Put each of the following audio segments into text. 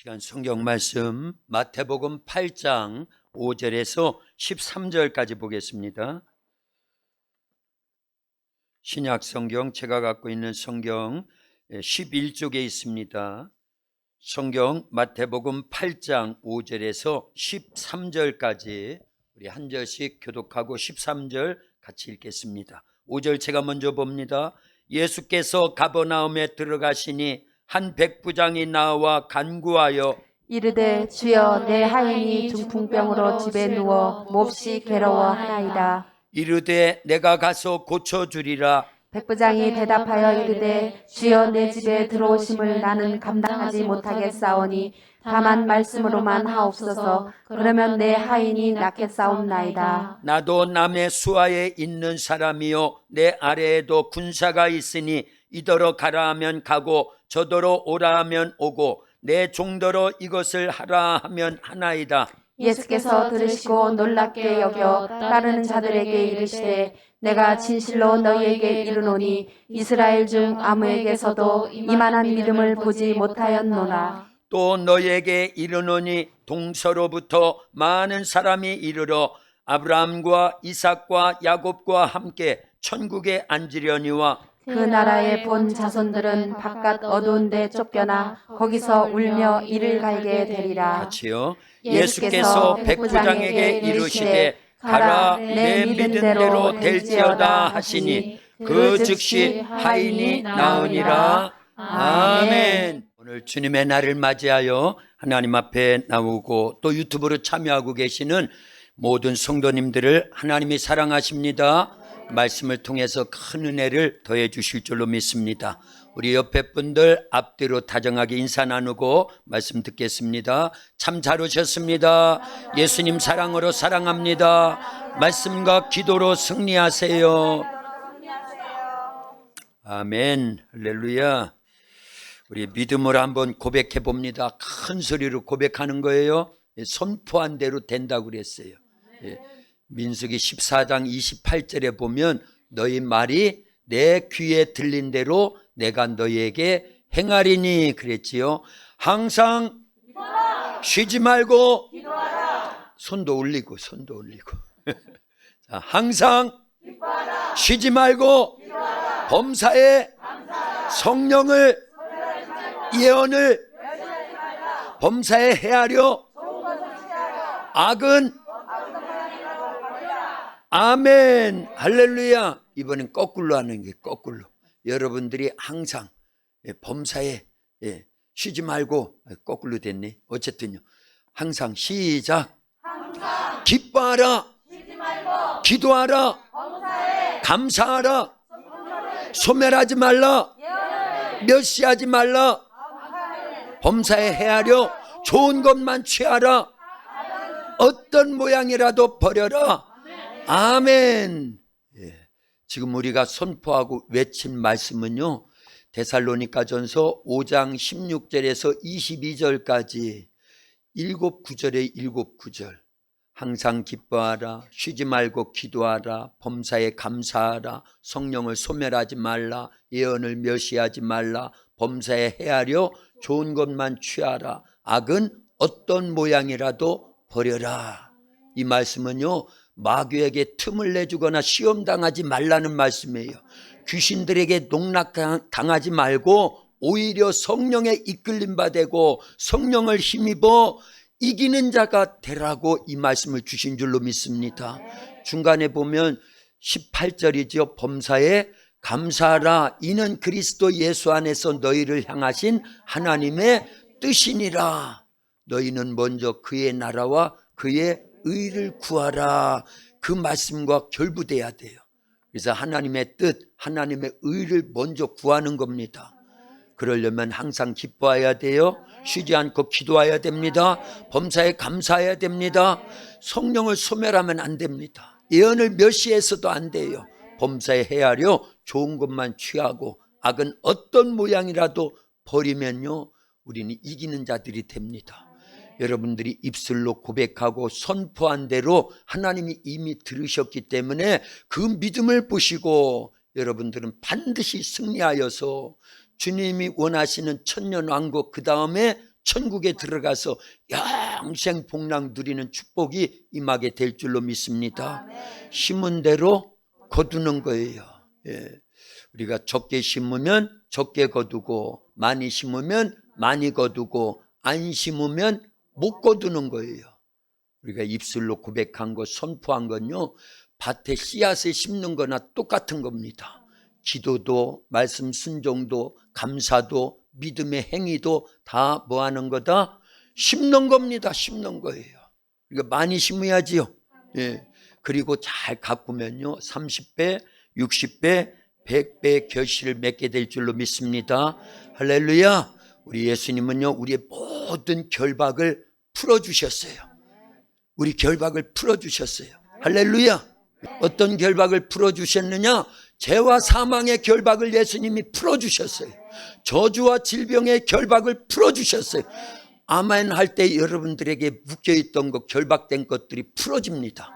시간 성경 말씀 마태복음 8장 5절에서 13절까지 보겠습니다. 신약 성경 제가 갖고 있는 성경 11쪽에 있습니다. 성경 마태복음 8장 5절에서 13절까지 우리 한 절씩 교독하고 13절 같이 읽겠습니다. 5절 제가 먼저 봅니다. 예수께서 가버나움에 들어가시니 한 백부장이 나와 간구하여 이르되 주여 내 하인이 중풍병으로 집에 누워 몹시 괴로워하나이다. 이르되 내가 가서 고쳐주리라. 백부장이 대답하여 이르되 주여 내 집에 들어오심을 나는 감당하지 못하겠사오니 다만 말씀으로만 하옵소서. 그러면 내 하인이 낫겠사옵나이다. 나도 남의 수하에 있는 사람이요 내 아래에도 군사가 있으니 이더러 가라 하면 가고 저더러 오라 하면 오고 내 종더러 이것을 하라 하면 하나이다. 예수께서 들으시고 놀랍게 여겨 따르는 자들에게 이르시되 내가 진실로 너희에게 이르노니 이스라엘 중 아무에게서도 이만한 믿음을 보지 못하였노라. 또 너희에게 이르노니 동서로부터 많은 사람이 이르러 아브라함과 이삭과 야곱과 함께 천국에 앉으려니와 그 나라의 본 자손들은 바깥 어두운 데 쫓겨나 거기서 울며 이를 갈게 되리라. 같이요. 예수께서 백부장에게 이르시되 가라 내 믿음대로 될지어다 하시니 그 즉시 하인이 나으니라. 아멘. 오늘 주님의 날을 맞이하여 하나님 앞에 나오고 또 유튜브로 참여하고 계시는 모든 성도님들을 하나님이 사랑하십니다. 말씀을 통해서 큰 은혜를 더해 주실 줄로 믿습니다. 우리 옆에 분들 앞뒤로 다정하게 인사 나누고 말씀 듣겠습니다. 참 잘 오셨습니다. 예수님 사랑으로 사랑합니다. 말씀과 기도로 승리하세요. 아멘. 할렐루야. 우리 믿음으로 한번 고백해 봅니다. 큰 소리로 고백하는 거예요. 선포한 대로 된다고 그랬어요. 민수기 14장 28절에 보면 너희 말이 내 귀에 들린 대로 내가 너희에게 행하리니 그랬지요. 항상 쉬지 말고 손도 올리고 자, 항상 쉬지 말고 범사에 성령을 예언을 범사에 헤아려 악은 아멘. 할렐루야. 이번엔 거꾸로 하는 게 거꾸로. 여러분들이 항상 범사에 쉬지 말고 거꾸로 됐네. 어쨌든요. 항상 시작. 기뻐하라. 기도하라. 감사하라. 소멸하지 말라. 멸시하지 말라. 범사에 헤아려 좋은 것만 취하라. 어떤 모양이라도 버려라. 아멘. 지금 우리가 선포하고 외친 말씀은요, 데살로니가전서 5장 16절에서 22절까지 7구절에 7구절. 항상 기뻐하라. 쉬지 말고 기도하라. 범사에 감사하라. 성령을 소멸하지 말라. 예언을 멸시하지 말라. 범사에 헤아려 좋은 것만 취하라. 악은 어떤 모양이라도 버려라. 이 말씀은요, 마귀에게 틈을 내주거나 시험당하지 말라는 말씀이에요. 귀신들에게 농락당하지 말고 오히려 성령에 이끌림 받고 성령을 힘입어 이기는 자가 되라고 이 말씀을 주신 줄로 믿습니다. 중간에 보면 18절이죠. 범사에 감사하라. 이는 그리스도 예수 안에서 너희를 향하신 하나님의 뜻이니라. 너희는 먼저 그의 나라와 그의 의를 구하라. 그 말씀과 결부돼야 돼요. 그래서 하나님의 뜻, 하나님의 의를 먼저 구하는 겁니다. 그러려면 항상 기뻐해야 돼요. 쉬지 않고 기도해야 됩니다. 범사에 감사해야 됩니다. 성령을 소멸하면 안 됩니다. 예언을 멸시해서도 안 돼요. 범사에 헤아려 좋은 것만 취하고 악은 어떤 모양이라도 버리면요, 우리는 이기는 자들이 됩니다. 여러분들이 입술로 고백하고 선포한 대로 하나님이 이미 들으셨기 때문에 그 믿음을 보시고 여러분들은 반드시 승리하여서 주님이 원하시는 천년왕국 그 다음에 천국에 들어가서 영생 복락 누리는 축복이 임하게 될 줄로 믿습니다. 심은 대로 거두는 거예요. 예. 우리가 적게 심으면 적게 거두고, 많이 심으면 많이 거두고, 안 심으면 못 거두는 거예요. 우리가 입술로 고백한 것, 선포한 건요, 밭에 씨앗을 심는 거나 똑같은 겁니다. 기도도, 말씀 순종도, 감사도, 믿음의 행위도 다 뭐 하는 거다? 심는 겁니다. 심는 거예요. 그러니까 많이 심어야지요. 예. 그리고 잘 가꾸면요, 30배, 60배, 100배 결실을 맺게 될 줄로 믿습니다. 할렐루야. 우리 예수님은요, 우리의 모든 결박을 풀어주셨어요. 우리 결박을 풀어주셨어요. 할렐루야. 어떤 결박을 풀어주셨느냐? 죄와 사망의 결박을 예수님이 풀어주셨어요. 저주와 질병의 결박을 풀어주셨어요. 아멘 할 때 여러분들에게 묶여있던 것, 결박된 것들이 풀어집니다.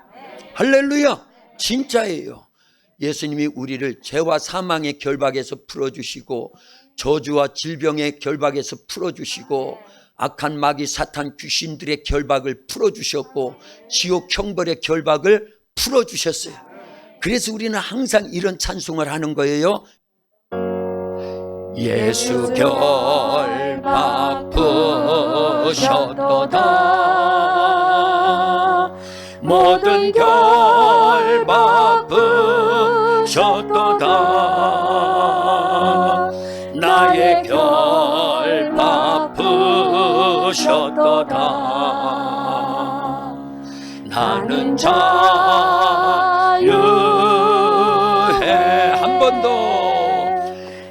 할렐루야. 진짜예요. 예수님이 우리를 죄와 사망의 결박에서 풀어주시고, 저주와 질병의 결박에서 풀어주시고, 악한 마귀 사탄 귀신들의 결박을 풀어주셨고, 지옥 형벌의 결박을 풀어주셨어요. 그래서 우리는 항상 이런 찬송을 하는 거예요. 예수 결박 푸셨도다. 모든 결박 푸셨도다. 나의 결박 푸셨도다. 나는 자유해. 한 번 더.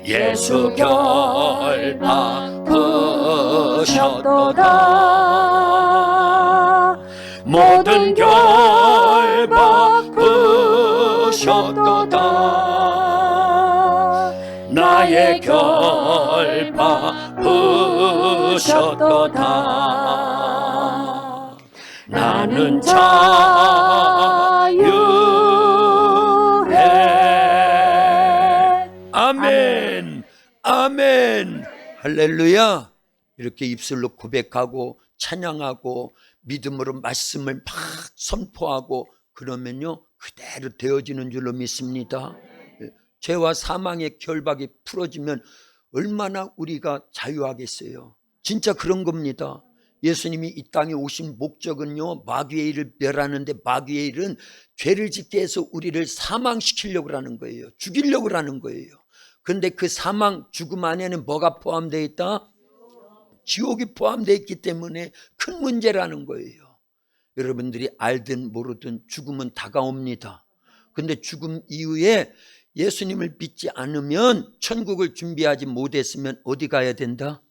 예수 결박 푸셨도다. 모든 결박 푸셨도다. 나의 결박 푸셨도다. 나는 자유해. 아멘. 아멘. 할렐루야. 이렇게 입술로 고백하고 찬양하고 믿음으로 말씀을 막 선포하고 그러면요, 그대로 되어지는 줄로 믿습니다. 죄와 사망의 결박이 풀어지면 얼마나 우리가 자유하겠어요. 진짜 그런 겁니다. 예수님이 이 땅에 오신 목적은요, 마귀의 일을 멸하는데, 마귀의 일은 죄를 짓게 해서 우리를 사망시키려고 하는 거예요. 죽이려고 하는 거예요. 그런데 그 사망, 죽음 안에는 뭐가 포함되어 있다? 지옥이 포함되어 있기 때문에 큰 문제라는 거예요. 여러분들이 알든 모르든 죽음은 다가옵니다. 그런데 죽음 이후에 예수님을 믿지 않으면, 천국을 준비하지 못했으면 어디 가야 된다?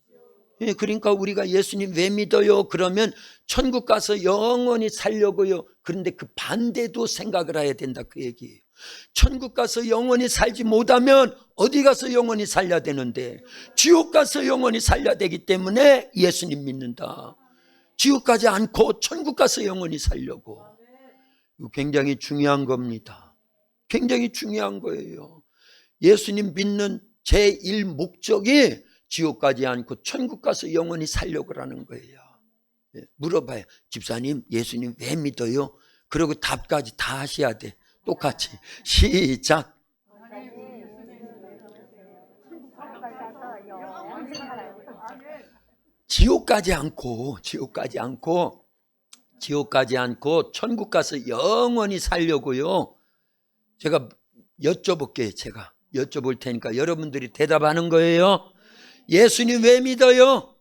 그러니까 우리가 예수님 왜 믿어요? 그러면 천국 가서 영원히 살려고요. 그런데 그 반대도 생각을 해야 된다, 그 얘기예요. 천국 가서 영원히 살지 못하면 어디 가서 영원히 살려야 되는데, 지옥 가서 영원히 살려야 되기 때문에 예수님 믿는다. 지옥 가지 않고 천국 가서 영원히 살려고. 이거 굉장히 중요한 겁니다. 굉장히 중요한 거예요. 예수님 믿는 제1 목적이 지옥 가지 않고 천국 가서 영원히 살려고 하는 거예요. 물어봐요. 집사님, 예수님 왜 믿어요? 그리고 답까지 다 하셔야 돼. 똑같이. 시작. 지옥 가지 않고 천국 가서 영원히 살려고요. 제가 여쭤볼게요. 제가 여쭤볼 테니까 여러분들이 대답하는 거예요. 예수님 왜 믿어요?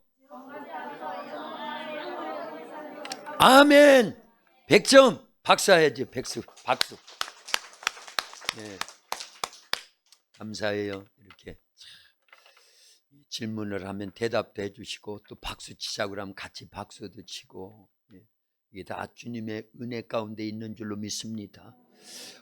아멘. 100점. 박수 해야지. 박수. 네. 감사해요. 이렇게 질문을 하면 대답도 해주시고, 또 박수 치자고 하면 같이 박수도 치고, 이게 다 주님의 은혜 가운데 있는 줄로 믿습니다.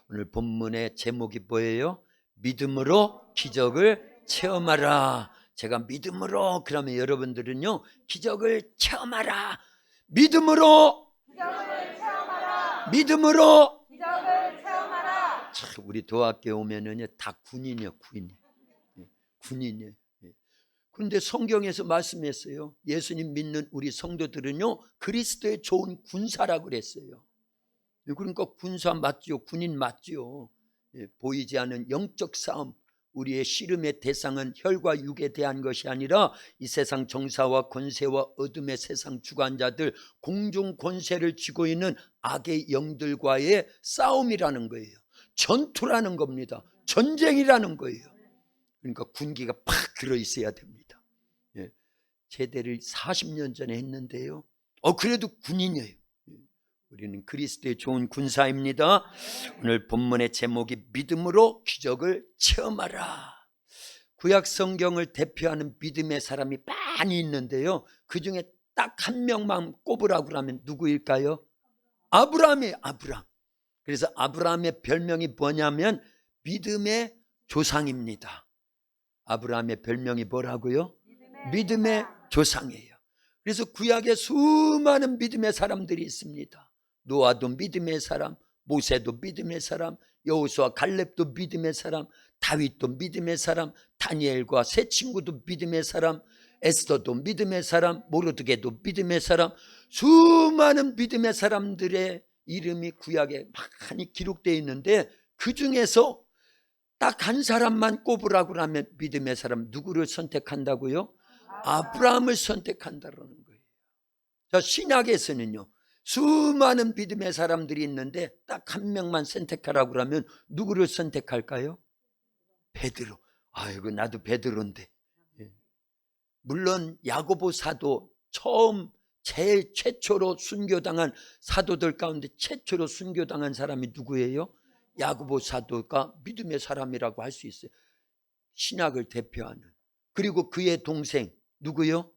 오늘 본문의 제목이 뭐예요? 믿음으로 기적을 체험하라. 제가 믿음으로, 그러면 여러분들은요, 기적을 체험하라. 믿음으로 기적을 체험하라. 믿음으로 기적을 체험하라. 우리 도학교 오면은요, 다 군인이요. 군인이요. 그런데 성경에서 말씀했어요. 예수님 믿는 우리 성도들은요, 그리스도의 좋은 군사라고 그랬어요. 그러니까 군사 맞죠? 군인 맞죠? 보이지 않는 영적 싸움, 우리의 씨름의 대상은 혈과 육에 대한 것이 아니라 이 세상 정사와 권세와 어둠의 세상 주관자들, 공중 권세를 쥐고 있는 악의 영들과의 싸움이라는 거예요. 전투라는 겁니다. 전쟁이라는 거예요. 그러니까 군기가 팍 들어있어야 됩니다. 제대를 40년 전에 했는데요, 그래도 군인이에요. 우리는 그리스도의 좋은 군사입니다. 오늘 본문의 제목이 믿음으로 기적을 체험하라. 구약 성경을 대표하는 믿음의 사람이 많이 있는데요, 그 중에 딱 한 명만 꼽으라고 하면 누구일까요? 아브라함이에요. 아브라함. 그래서 아브라함의 별명이 뭐냐면 믿음의 조상입니다. 아브라함의 별명이 뭐라고요? 믿음의 조상이에요. 그래서 구약에 수많은 믿음의 사람들이 있습니다. 노아도 믿음의 사람, 모세도 믿음의 사람, 여호수아 갈렙도 믿음의 사람, 다윗도 믿음의 사람, 다니엘과 세 친구도 믿음의 사람, 에스더도 믿음의 사람, 모르드게도 믿음의 사람, 수많은 믿음의 사람들의 이름이 구약에 많이 기록되어 있는데, 그 중에서 딱 한 사람만 꼽으라고 하면 믿음의 사람 누구를 선택한다고요? 아브라함을 선택한다는 거예요. 자, 신약에서는요, 수많은 믿음의 사람들이 있는데 딱 한 명만 선택하라고 하면 누구를 선택할까요? 베드로. 아이고, 나도 베드로인데. 물론 야고보 사도, 제일 최초로 순교당한 사도들 가운데 최초로 순교당한 사람이 누구예요? 야고보 사도가 믿음의 사람이라고 할 수 있어요. 신약을 대표하는. 그리고 그의 동생 누구요?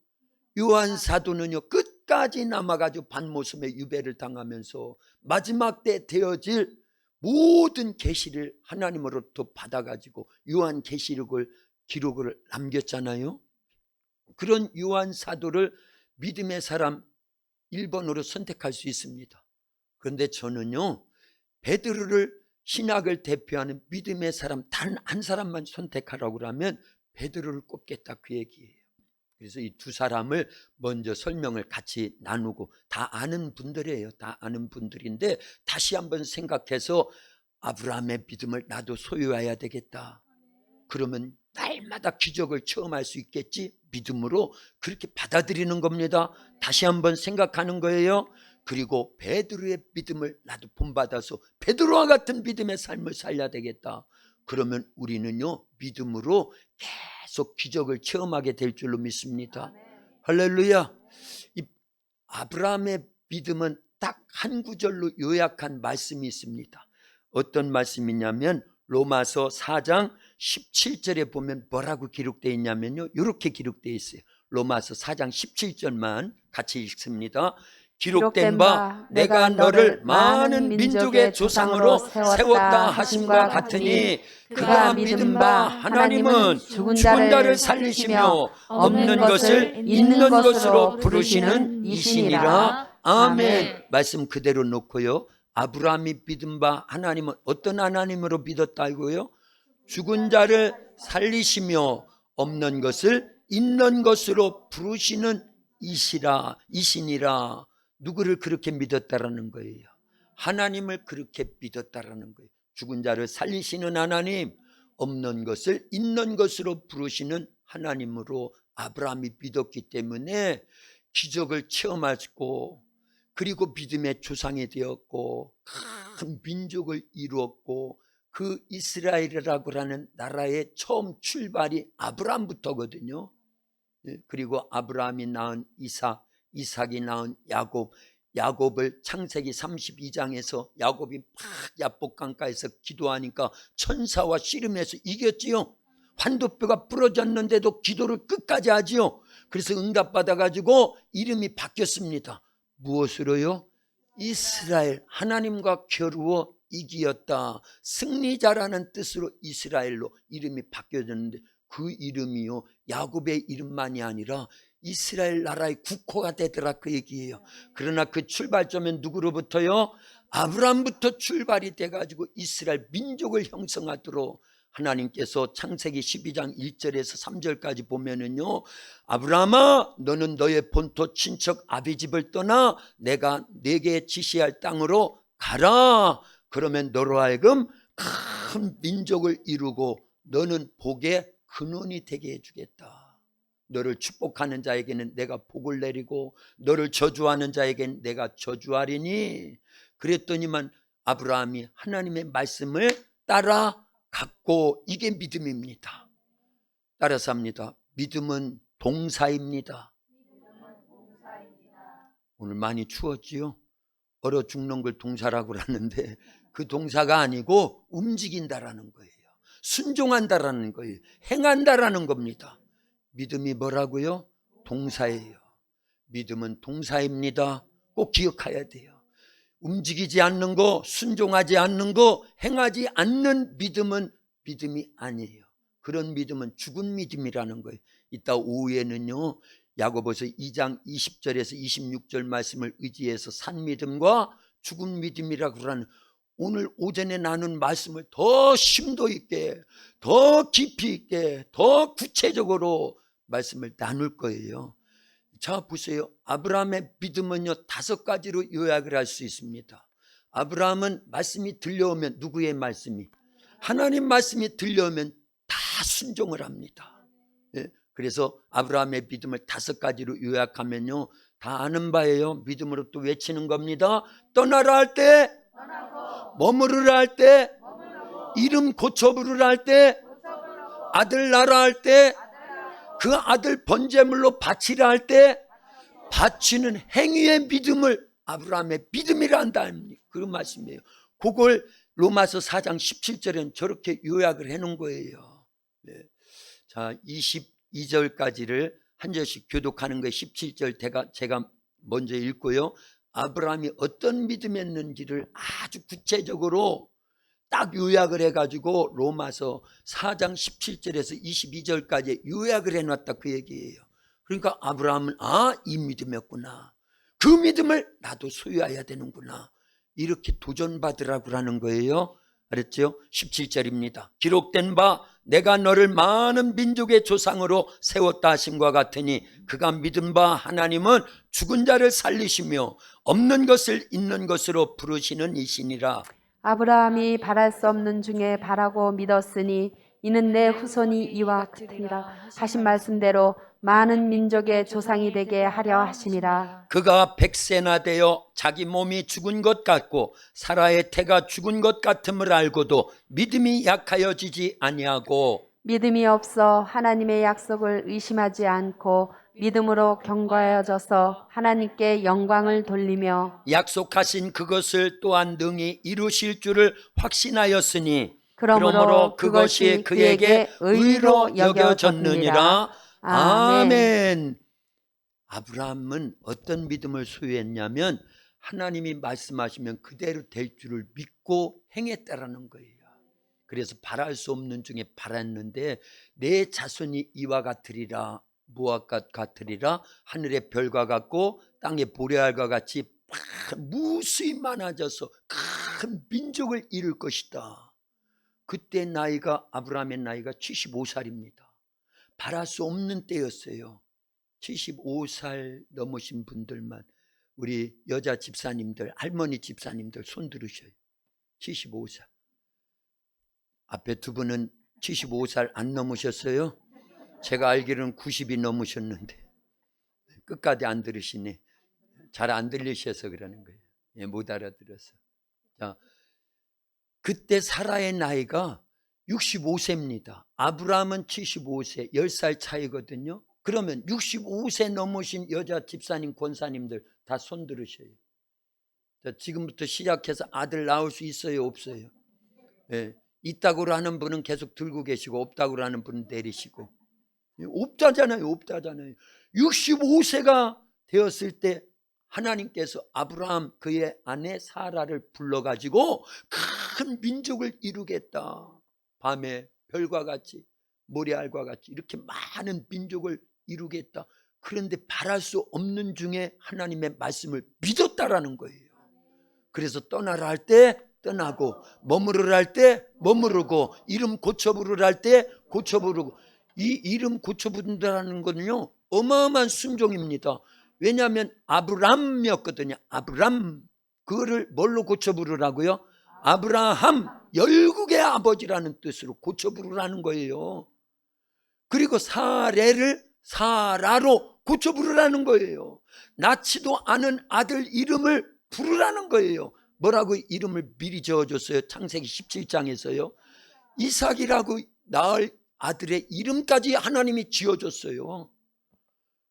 요한 사도는요, 끝까지 남아가지고 반모섬의 유배를 당하면서 마지막 때 되어질 모든 계시를 하나님으로부터 받아가지고 요한 계시록을 기록을 남겼잖아요. 그런 요한 사도를 믿음의 사람 1번으로 선택할 수 있습니다. 그런데 저는요, 베드로를 신약을 대표하는 믿음의 사람 단 한 사람만 선택하라고 하면 베드로를 꼽겠다, 그 얘기예요. 그래서 이 두 사람을 먼저 설명을 같이 나누고, 다 아는 분들이에요. 다 아는 분들인데 다시 한번 생각해서 아브라함의 믿음을 나도 소유해야 되겠다. 그러면 날마다 기적을 체험할 수 있겠지. 믿음으로 그렇게 받아들이는 겁니다. 다시 한번 생각하는 거예요. 그리고 베드로의 믿음을 나도 본받아서 베드로와 같은 믿음의 삶을 살려야 되겠다. 그러면 우리는요, 믿음으로 계속 기적을 체험하게 될 줄로 믿습니다. 할렐루야. 이 아브라함의 믿음은 딱 한 구절로 요약한 말씀이 있습니다. 어떤 말씀이냐면 로마서 4장 17절에 보면 뭐라고 기록되어 있냐면요, 이렇게 기록되어 있어요. 로마서 4장 17절만 같이 읽습니다. 기록된 바 내가 너를 많은 민족의 조상으로 세웠다 하심과 같으니 그가 믿은 바 하나님은 죽은 자를 살리시며 없는 것을 있는 것으로 부르시는 이시니라. 아멘. 말씀 그대로 놓고요, 아브라함이 믿은 바 하나님은 어떤 하나님으로 믿었다고요? 죽은 자를 살리시며 없는 것을 있는 것으로 부르시는 이시니라. 누구를 그렇게 믿었다라는 거예요? 하나님을 그렇게 믿었다라는 거예요. 죽은 자를 살리시는 하나님, 없는 것을 있는 것으로 부르시는 하나님으로 아브라함이 믿었기 때문에 기적을 체험하고, 그리고 믿음의 조상이 되었고 큰 민족을 이루었고, 그 이스라엘이라고 하는 나라의 처음 출발이 아브라함부터거든요. 그리고 아브라함이 낳은 이삭, 이삭이 낳은 야곱, 야곱을 창세기 32장에서 야곱이 막 야복강가에서 기도하니까 천사와 씨름해서 이겼지요. 환도뼈가 부러졌는데도 기도를 끝까지 하지요. 그래서 응답받아가지고 이름이 바뀌었습니다. 무엇으로요? 이스라엘, 하나님과 겨루어 이기었다, 승리자라는 뜻으로 이스라엘로 이름이 바뀌어졌는데, 그 이름이요, 야곱의 이름만이 아니라 이스라엘 나라의 국호가 되더라, 그 얘기예요. 그러나 그 출발점은 누구로부터요? 아브라함부터 출발이 돼가지고 이스라엘 민족을 형성하도록 하나님께서 창세기 12장 1절에서 3절까지 보면은요, 아브라함아 너는 너의 본토 친척 아비 집을 떠나 내가 네게 지시할 땅으로 가라. 그러면 너로 하여금 큰 민족을 이루고 너는 복의 근원이 되게 해주겠다. 너를 축복하는 자에게는 내가 복을 내리고 너를 저주하는 자에게는 내가 저주하리니. 그랬더니만 아브라함이 하나님의 말씀을 따라갔고, 이게 믿음입니다. 따라서 합니다. 믿음은 동사입니다. 오늘 많이 추웠지요? 얼어 죽는 걸 동사라고 하는데 그 동사가 아니고 움직인다라는 거예요. 순종한다라는 거예요. 행한다라는 겁니다. 믿음이 뭐라고요? 동사예요. 믿음은 동사입니다. 꼭 기억해야 돼요. 움직이지 않는 거, 순종하지 않는 거, 행하지 않는 믿음은 믿음이 아니에요. 그런 믿음은 죽은 믿음이라는 거예요. 이따 오후에는요, 야고보서 2장 20절에서 26절 말씀을 의지해서 산 믿음과 죽은 믿음이라고 하는, 오늘 오전에 나눈 말씀을 더 심도 있게, 더 깊이 있게, 더 구체적으로 말씀을 나눌 거예요. 자, 보세요. 아브라함의 믿음은요, 5가지로 요약을 할 수 있습니다. 아브라함은 말씀이 들려오면, 누구의 말씀이? 하나님 말씀이 들려오면 다 순종을 합니다. 예? 그래서 아브라함의 믿음을 5가지로 요약하면요, 다 아는 바예요. 믿음으로 또 외치는 겁니다. 떠나라 할 때, 머무르라 할 때, 이름 고쳐 부르라 할 때, 아들 낳으라 할 때, 그 아들 번제물로 바치라 할 때, 바치는 행위의 믿음을 아브라함의 믿음이라 한다, 그런 말씀이에요. 그걸 로마서 4장 17절에는 저렇게 요약을 해놓은 거예요. 네. 자, 22절까지를 한 절씩 교독하는 거예요. 17절 제가 먼저 읽고요, 아브라함이 어떤 믿음이었는지를 아주 구체적으로 딱 요약을 해가지고 로마서 4장 17절에서 22절까지 요약을 해놨다, 그 얘기예요. 그러니까 아브라함은 이 믿음이었구나, 그 믿음을 나도 소유해야 되는구나, 이렇게 도전받으라고 하는 거예요. 알았죠? 17절입니다. 기록된 바 내가 너를 많은 민족의 조상으로 세웠다 하심과 같으니 그가 믿은 바 하나님은 죽은 자를 살리시며 없는 것을 있는 것으로 부르시는 이시니라. 아브라함이 바랄 수 없는 중에 바라고 믿었으니 이는 내 후손이 이와 같으니라 하신 말씀대로 많은 민족의 조상이 되게 하려 하심이라. 그가 100세나 되어 자기 몸이 죽은 것 같고 사라의 태가 죽은 것 같음을 알고도 믿음이 약하여지지 아니하고 믿음이 없어 하나님의 약속을 의심하지 않고 믿음으로 견고하여져서 하나님께 영광을 돌리며 약속하신 그것을 또한 능히 이루실 줄을 확신하였으니 그러므로 그것이 그에게 의로 여겨졌느니라. 아멘. 아브라함은 어떤 믿음을 소유했냐면 하나님이 말씀하시면 그대로 될 줄을 믿고 행했다라는 거예요. 그래서 바랄 수 없는 중에 바랐는데 내 자손이 이와 같으리라. 무엇 같으리라? 하늘의 별과 같고 땅의 보레알과 같이 무수히 많아져서 큰 민족을 이룰 것이다. 그때 나이가, 아브라함의 나이가 75살입니다. 바랄 수 없는 때였어요. 75살 넘으신 분들만, 우리 여자 집사님들, 할머니 집사님들 손 들으셔요. 75살. 앞에 두 분은 75살 안 넘으셨어요? 제가 알기로는 90이 넘으셨는데 끝까지 안 들으시네. 잘 안 들리셔서 그러는 거예요. 예, 못 알아들어서. 자, 그때 사라의 나이가 65세입니다. 아브라함은 75세, 10살 차이거든요. 그러면 65세 넘으신 여자 집사님, 권사님들 다 손 들으셔요. 자, 지금부터 시작해서 아들 낳을 수 있어요, 없어요? 예, 있다고 하는 분은 계속 들고 계시고 없다고 하는 분은 내리시고. 없다잖아요, 없다잖아요. 65세가 되었을 때 하나님께서 아브라함 그의 아내 사라를 불러가지고 큰 민족을 이루겠다. 밤에 별과 같이 모래알과 같이 이렇게 많은 민족을 이루겠다. 그런데 바랄 수 없는 중에 하나님의 말씀을 믿었다라는 거예요. 그래서 떠나라 할 때 떠나고, 머무르라 할 때 머무르고, 이름 고쳐 부르라 할 때 고쳐 부르고. 이 이름 고쳐 부른다는 거는요 어마어마한 순종입니다. 왜냐하면 아브람이었거든요. 아브람. 그거를 뭘로 고쳐 부르라고요? 아브라함, 열국의 아버지라는 뜻으로 고쳐 부르라는 거예요. 그리고 사례를 사라로 고쳐 부르라는 거예요. 낳지도 않은 아들 이름을 부르라는 거예요. 뭐라고 이름을 미리 지어줬어요? 창세기 17장에서요. 이삭이라고 낳을 아들의 이름까지 하나님이 지어줬어요.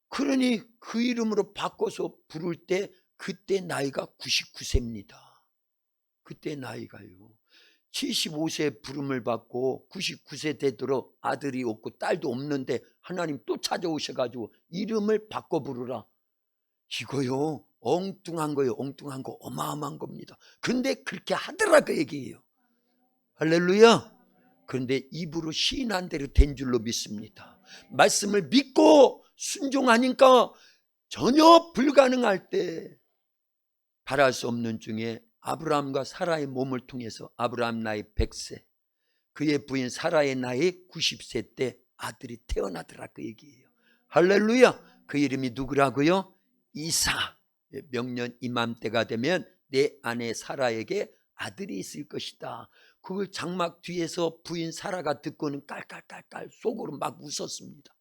그러니 그 이름으로 바꿔서 부를 때 그때 나이가 99세입니다. 그때 나이가요. 75세 부름을 받고 99세 되도록 아들이 없고 딸도 없는데 하나님 또 찾아오셔가지고 이름을 바꿔 부르라. 이거요 엉뚱한 거예요. 엉뚱한 거, 어마어마한 겁니다. 근데 그렇게 하더라 그 얘기예요. 할렐루야. 그런데 입으로 시인한 대로 된 줄로 믿습니다. 말씀을 믿고 순종하니까 전혀 불가능할 때 바랄 수 없는 중에 아브라함과 사라의 몸을 통해서 아브라함 나이 100세, 그의 부인 사라의 나이 90세 때 아들이 태어나더라 그 얘기예요. 할렐루야. 그 이름이 누구라고요? 이사. 명년 이맘때가 되면 내 아내 사라에게 아들이 있을 것이다. 그걸 장막 뒤에서 부인 사라가 듣고는 깔깔깔깔 속으로 막 웃었습니다.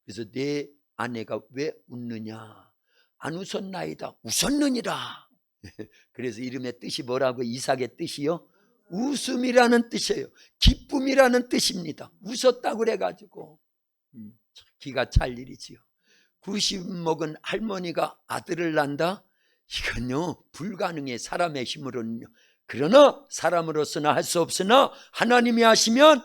그래서 내 아내가 왜 웃느냐? 안 웃었나이다. 웃었느니라. 그래서 이름의 뜻이 뭐라고? 이삭의 뜻이요? 웃음이라는 뜻이에요. 기쁨이라는 뜻입니다. 웃었다고 그래가지고 기가 찰 일이지요. 90 먹은 할머니가 아들을 낳는다? 이건요 불가능해, 사람의 힘으로는요. 그러나 사람으로서는 할 수 없으나 하나님이 하시면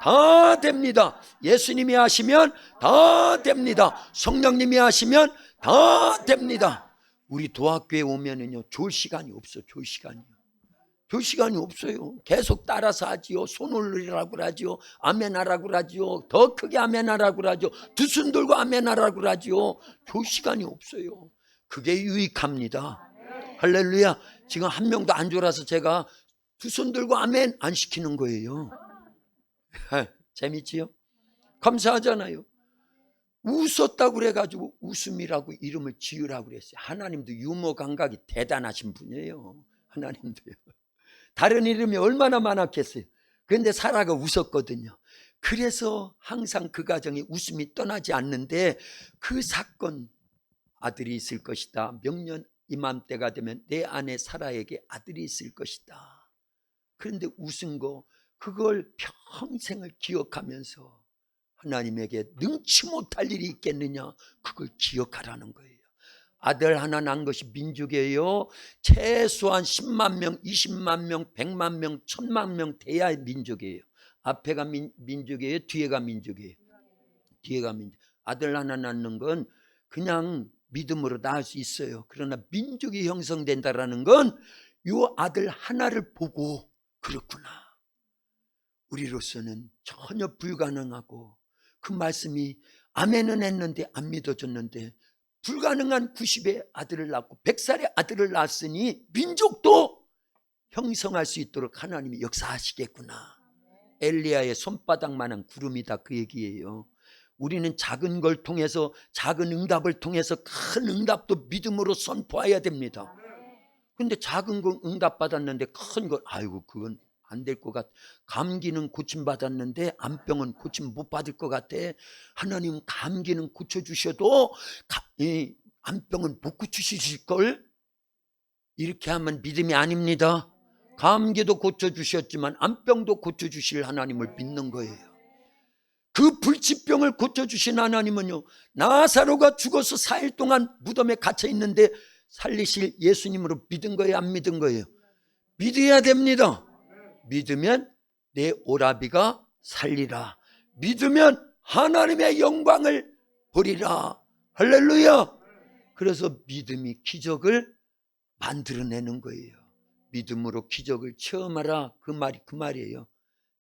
다 됩니다. 예수님이 하시면 다 됩니다. 성령님이 하시면 다 됩니다. 우리 도학교에 오면은요 졸 시간이 없어. 졸 시간이 없어요. 계속 따라서 하지요. 손 올리라고 하지요. 아멘하라고 하지요. 더 크게 아멘하라고 하죠. 두 손 들고 아멘하라고 하지요. 졸 시간이 없어요. 그게 유익합니다. 할렐루야. 지금 한 명도 안 졸아서 제가 두 손 들고 아멘 안 시키는 거예요. 재밌지요? 감사하잖아요. 웃었다고 그래가지고 웃음이라고 이름을 지으라고 그랬어요. 하나님도 유머 감각이 대단하신 분이에요. 하나님도요. 다른 이름이 얼마나 많았겠어요. 그런데 사라가 웃었거든요. 그래서 항상 그 가정에 웃음이 떠나지 않는데 그 사건, 아들이 있을 것이다. 명년 이맘때가 되면 내 아내 사라에게 아들이 있을 것이다. 그런데 웃은 거, 그걸 평생을 기억하면서 하나님에게 능치 못할 일이 있겠느냐, 그걸 기억하라는 거예요. 아들 하나 낳은 것이 민족이에요. 최소한 10만 명, 20만 명, 100만 명, 1000만 명 돼야 민족이에요. 앞에가 민족이에요? 뒤에가 민족이에요? 뒤에가 민족. 아들 하나 낳는 건 그냥 믿음으로 낳을 수 있어요. 그러나 민족이 형성된다라는 건 이 아들 하나를 보고 그렇구나, 우리로서는 전혀 불가능하고, 그 말씀이 아멘은 했는데 안 믿어졌는데 불가능한 90의 아들을 낳고 100살의 아들을 낳았으니 민족도 형성할 수 있도록 하나님이 역사하시겠구나. 엘리야의 손바닥만한 구름이다 그 얘기예요. 우리는 작은 걸 통해서, 작은 응답을 통해서 큰 응답도 믿음으로 선포해야 됩니다. 근데 작은 거 응답 받았는데 큰 거, 아이고 그건 안 될 것 같아. 감기는 고침 받았는데 암병은 고침 못 받을 것 같아. 하나님 감기는 고쳐주셔도 암병은 못 고쳐주실걸? 이렇게 하면 믿음이 아닙니다. 감기도 고쳐주셨지만 암병도 고쳐주실 하나님을 믿는 거예요. 그 불치병을 고쳐주신 하나님은요, 나사로가 죽어서 4일 동안 무덤에 갇혀 있는데 살리실 예수님으로 믿은 거예요, 안 믿은 거예요? 믿어야 됩니다. 믿으면 내 오라비가 살리라. 믿으면 하나님의 영광을 보리라. 할렐루야. 그래서 믿음이 기적을 만들어내는 거예요. 믿음으로 기적을 체험하라. 그 말이에요.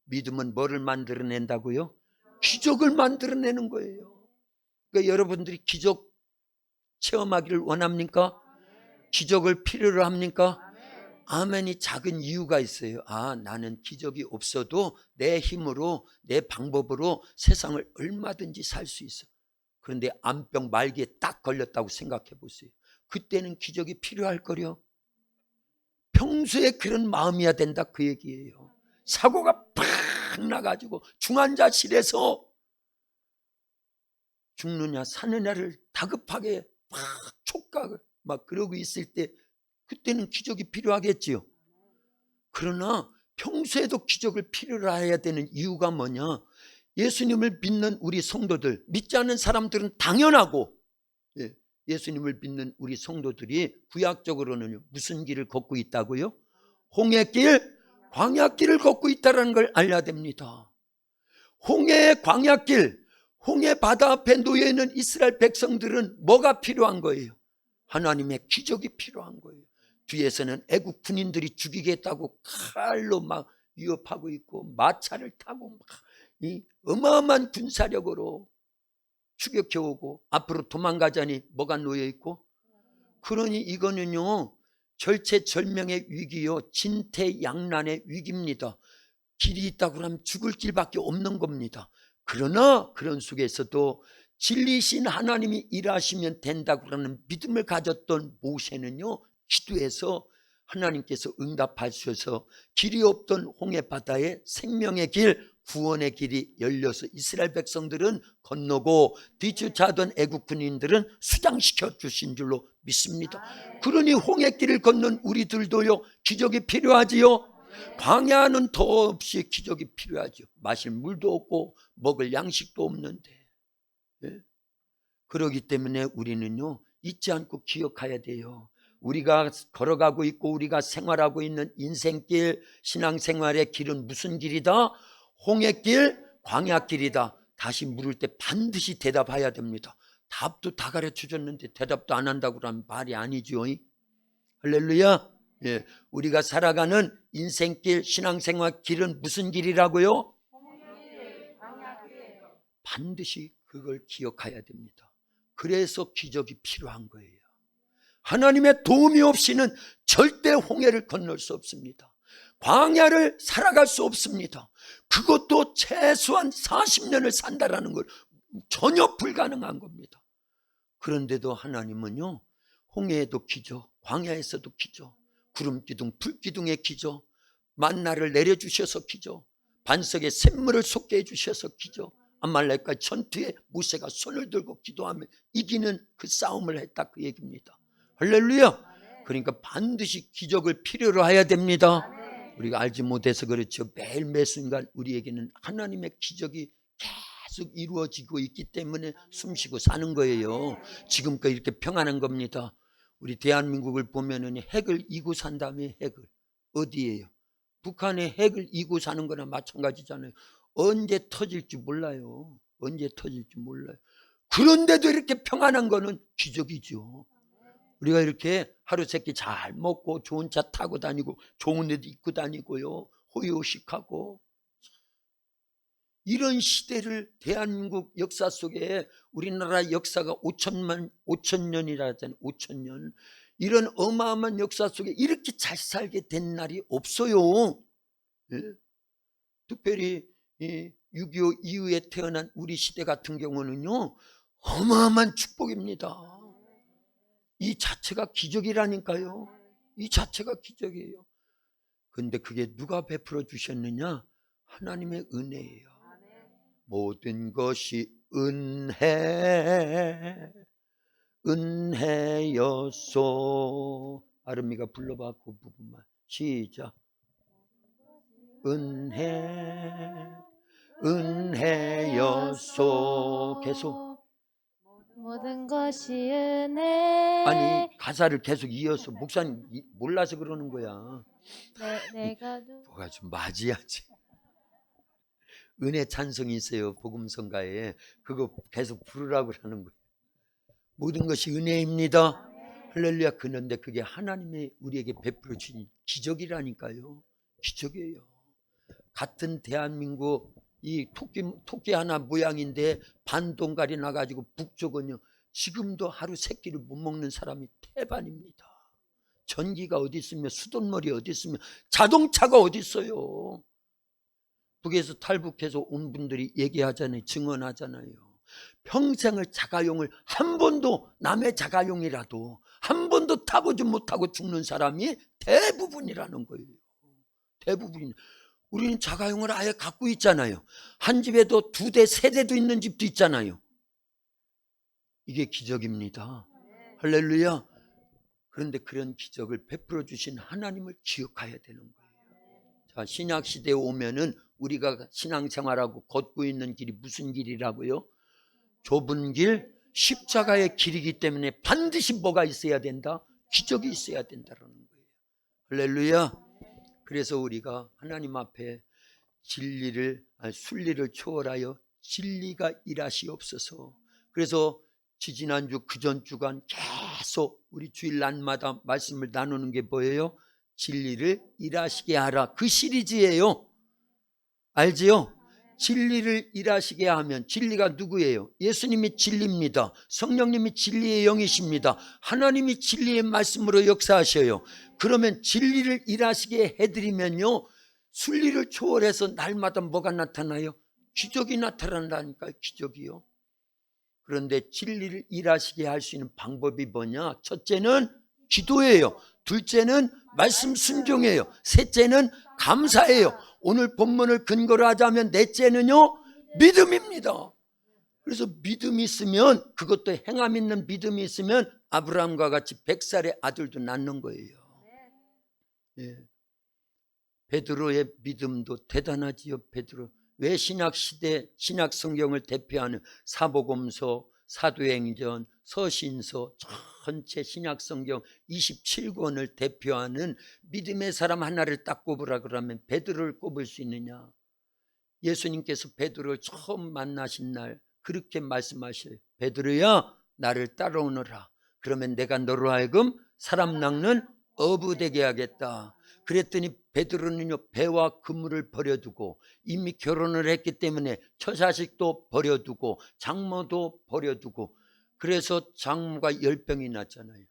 믿음은 뭐를 만들어낸다고요? 기적을 만들어내는 거예요. 그러니까 여러분들이 기적 체험하기를 원합니까? 기적을 필요로 합니까? 아멘이 작은 이유가 있어요. 나는 기적이 없어도 내 힘으로 내 방법으로 세상을 얼마든지 살 수 있어. 그런데 암병 말기에 딱 걸렸다고 생각해 보세요. 그때는 기적이 필요할 거려. 평소에 그런 마음이어야 된다 그 얘기예요. 사고가 팍 나가지고 중환자실에서 죽느냐 사느냐를 다급하게 막 촉각을 막 그러고 있을 때 그때는 기적이 필요하겠지요. 그러나 평소에도 기적을 필요로 해야 되는 이유가 뭐냐? 예수님을 믿는 우리 성도들, 믿지 않는 사람들은 당연하고, 예수님을 믿는 우리 성도들이 구약적으로는 무슨 길을 걷고 있다고요? 홍해길, 광야길을 걷고 있다는 걸 알아야 됩니다. 홍해의 광야길, 홍해 바다 앞에 놓여 있는 이스라엘 백성들은 뭐가 필요한 거예요? 하나님의 기적이 필요한 거예요. 뒤에서는 애국 군인들이 죽이겠다고 칼로 막 위협하고 있고 마차를 타고 막 이 어마어마한 군사력으로 추격해 오고 앞으로 도망가자니 뭐가 놓여 있고, 그러니 이거는요 절체절명의 위기요, 진퇴양난의 위기입니다. 길이 있다고 하면 죽을 길밖에 없는 겁니다. 그러나 그런 속에서도 진리신 하나님이 일하시면 된다고 하는 믿음을 가졌던 모세는요 기도해서 하나님께서 응답하셔서 길이 없던 홍해바다에 생명의 길, 구원의 길이 열려서 이스라엘 백성들은 건너고 뒤쫓아던 애국 군인들은 수장시켜 주신 줄로 믿습니다. 그러니 홍해길을 걷는 우리들도요 기적이 필요하지요. 광야는 더없이 기적이 필요하죠. 마실 물도 없고 먹을 양식도 없는데, 그러기 때문에 우리는요 잊지 않고 기억해야 돼요. 우리가 걸어가고 있고 우리가 생활하고 있는 인생길, 신앙생활의 길은 무슨 길이다? 홍해길, 광야길이다. 다시 물을 때 반드시 대답해야 됩니다. 답도 다 가르쳐 줬는데 대답도 안 한다고 하면 말이 아니죠. 할렐루야. 우리가 살아가는 인생길, 신앙생활 길은 무슨 길이라고요? 반드시 그걸 기억해야 됩니다. 그래서 기적이 필요한 거예요. 하나님의 도움이 없이는 절대 홍해를 건널 수 없습니다. 광야를 살아갈 수 없습니다. 그것도 최소한 40년을 산다라는 걸 전혀 불가능한 겁니다. 그런데도 하나님은요 홍해에도 기적, 광야에서도 기적, 구름기둥, 불기둥의 기적, 만나를 내려주셔서 기적, 반석에 샘물을 솟게 해주셔서 기적, 아말렉과 전투에 모세가 손을 들고 기도하며 이기는 그 싸움을 했다 그 얘기입니다. 할렐루야. 그러니까 반드시 기적을 필요로 해야 됩니다. 우리가 알지 못해서 그렇죠. 매일 매 순간 우리에게는 하나님의 기적이 계속 이루어지고 있기 때문에 숨쉬고 사는 거예요. 지금까지 이렇게 평안한 겁니다. 우리 대한민국을 보면은 핵을 이고 산다며. 핵을 어디에요? 북한의 핵을 이고 사는 거나 마찬가지잖아요. 언제 터질지 몰라요. 언제 터질지 몰라요. 그런데도 이렇게 평안한 거는 기적이죠. 우리가 이렇게 하루 세끼 잘 먹고 좋은 차 타고 다니고 좋은 옷 입고 다니고요, 호의호식하고, 이런 시대를 대한민국 역사 속에 우리나라 역사가 5천년이라 하잖아요. 5천년. 이런 어마어마한 역사 속에 이렇게 잘 살게 된 날이 없어요. 특별히 6.25 이후에 태어난 우리 시대 같은 경우는요 어마어마한 축복입니다. 이 자체가 기적이라니까요. 이 자체가 기적이에요. 그런데 그게 누가 베풀어 주셨느냐? 하나님의 은혜예요. 모든 것이 은혜였소. 아름이가 불러봐 그 부분만. 시작. 은혜였소. 계속. 모든 것이 은혜. 아니 가사를 계속 이어서, 목사님 몰라서 그러는 거야. 내가 뭐가 좀 맞이하지. 은혜 찬송이 있어요 복음성가에. 그거 계속 부르라고 하는 거예요. 모든 것이 은혜입니다. 할렐루야. 그런데 그게 하나님이 우리에게 베풀어 주신 기적이라니까요. 기적이에요. 같은 대한민국 이 토끼 하나 모양인데 반동갈이 나가지고 북쪽은요 지금도 하루 세 끼를 못 먹는 사람이 태반입니다. 전기가 어디 있으며 수돗물이 어디 있으며 자동차가 어디 있어요. 북에서 탈북해서 온 분들이 얘기하잖아요. 증언하잖아요. 평생을 자가용을 한 번도, 남의 자가용이라도 한 번도 타보지 못하고 죽는 사람이 대부분이라는 거예요. 대부분이. 우리는 자가용을 아예 갖고 있잖아요. 한 집에도 2대, 3대도 있는 집도 있잖아요. 이게 기적입니다. 할렐루야. 그런데 그런 기적을 베풀어 주신 하나님을 기억해야 되는 거예요. 자, 신약 시대에 오면은 우리가 신앙생활하고 걷고 있는 길이 무슨 길이라고요? 좁은 길, 십자가의 길이기 때문에 반드시 뭐가 있어야 된다? 기적이 있어야 된다는 거예요. 할렐루야. 그래서 우리가 하나님 앞에 순리를 초월하여 진리가 일하시옵소서. 그래서 지지난주 그전 주간 계속 우리 주일 날마다 말씀을 나누는 게 뭐예요? 진리를 일하시게 하라. 그 시리즈예요. 알지요? 진리를 일하시게 하면, 진리가 누구예요? 예수님이 진리입니다. 성령님이 진리의 영이십니다. 하나님이 진리의 말씀으로 역사하셔요. 그러면 진리를 일하시게 해드리면요, 순리를 초월해서 날마다 뭐가 나타나요? 기적이 나타난다니까요. 기적이요. 그런데 진리를 일하시게 할 수 있는 방법이 뭐냐? 첫째는 기도예요. 둘째는 말씀 순종이에요. 셋째는 감사예요. 오늘 본문을 근거로 하자면 넷째는요, 믿음입니다. 그래서 믿음이 있으면, 그것도 행함 있는 믿음이 있으면 아브라함과 같이 100살의 아들도 낳는 거예요. 예. 베드로의 믿음도 대단하지요. 베드로. 왜 신약시대 신약성경을 대표하는 사복음서, 사도행전, 서신서, 전체 신약성경 27권을 대표하는 믿음의 사람 하나를 딱 꼽으라 그러면 베드로를 꼽을 수 있느냐? 예수님께서 베드로를 처음 만나신 날 그렇게 말씀하셔요. 베드로야, 나를 따라오너라. 그러면 내가 너로 하여금 사람 낚는 어부 되게 하겠다. 그랬더니 베드로는요, 배와 그물을 버려두고, 이미 결혼을 했기 때문에 처자식도 버려두고 장모도 버려두고, 그래서 장모가 10병이 났잖아요.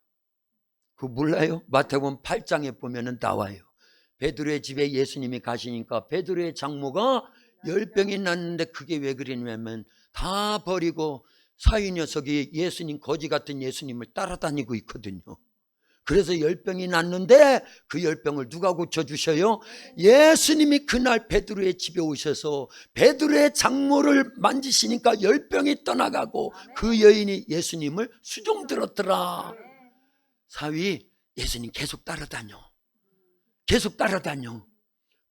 그거 몰라요? 마태복음 8장에 보면 나와요. 베드로의 집에 예수님이 가시니까 베드로의 장모가 10병이 났는데, 그게 왜 그러냐면 다 버리고 사위 녀석이 예수님, 거지 같은 예수님을 따라다니고 있거든요. 그래서 10병이 났는데 그 10병을 누가 고쳐주셔요? 예수님이 그날 베드로의 집에 오셔서 베드로의 장모를 만지시니까 10병이 떠나가고 그 여인이 예수님을 수종 들었더라. 사위, 예수님 계속 따라다녀. 계속 따라다녀.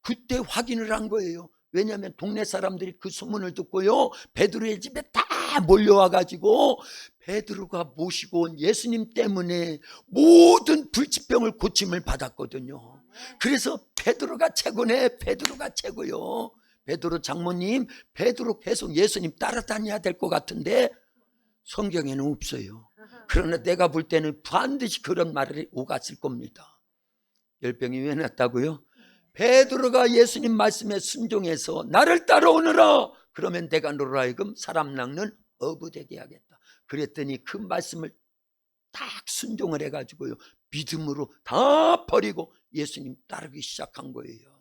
그때 확인을 한 거예요. 왜냐하면 동네 사람들이 그 소문을 듣고요, 베드로의 집에 다 몰려와가지고 베드로가 모시고 온 예수님 때문에 모든 불치병을 고침을 받았거든요. 그래서 베드로가 최고네. 베드로가 최고요. 베드로 장모님, 베드로 계속 예수님 따라다녀야 될 것 같은데 성경에는 없어요. 그러나 내가 볼 때는 반드시 그런 말이 오갔을 겁니다. 10병이 왜 났다고요? 베드로가 예수님 말씀에 순종해서 나를 따라오너라. 그러면 내가 너로 하여금 사람 낚는 어부 되게 하겠다. 그랬더니 그 말씀을 딱 순종을 해가지고요, 믿음으로 다 버리고 예수님 따르기 시작한 거예요.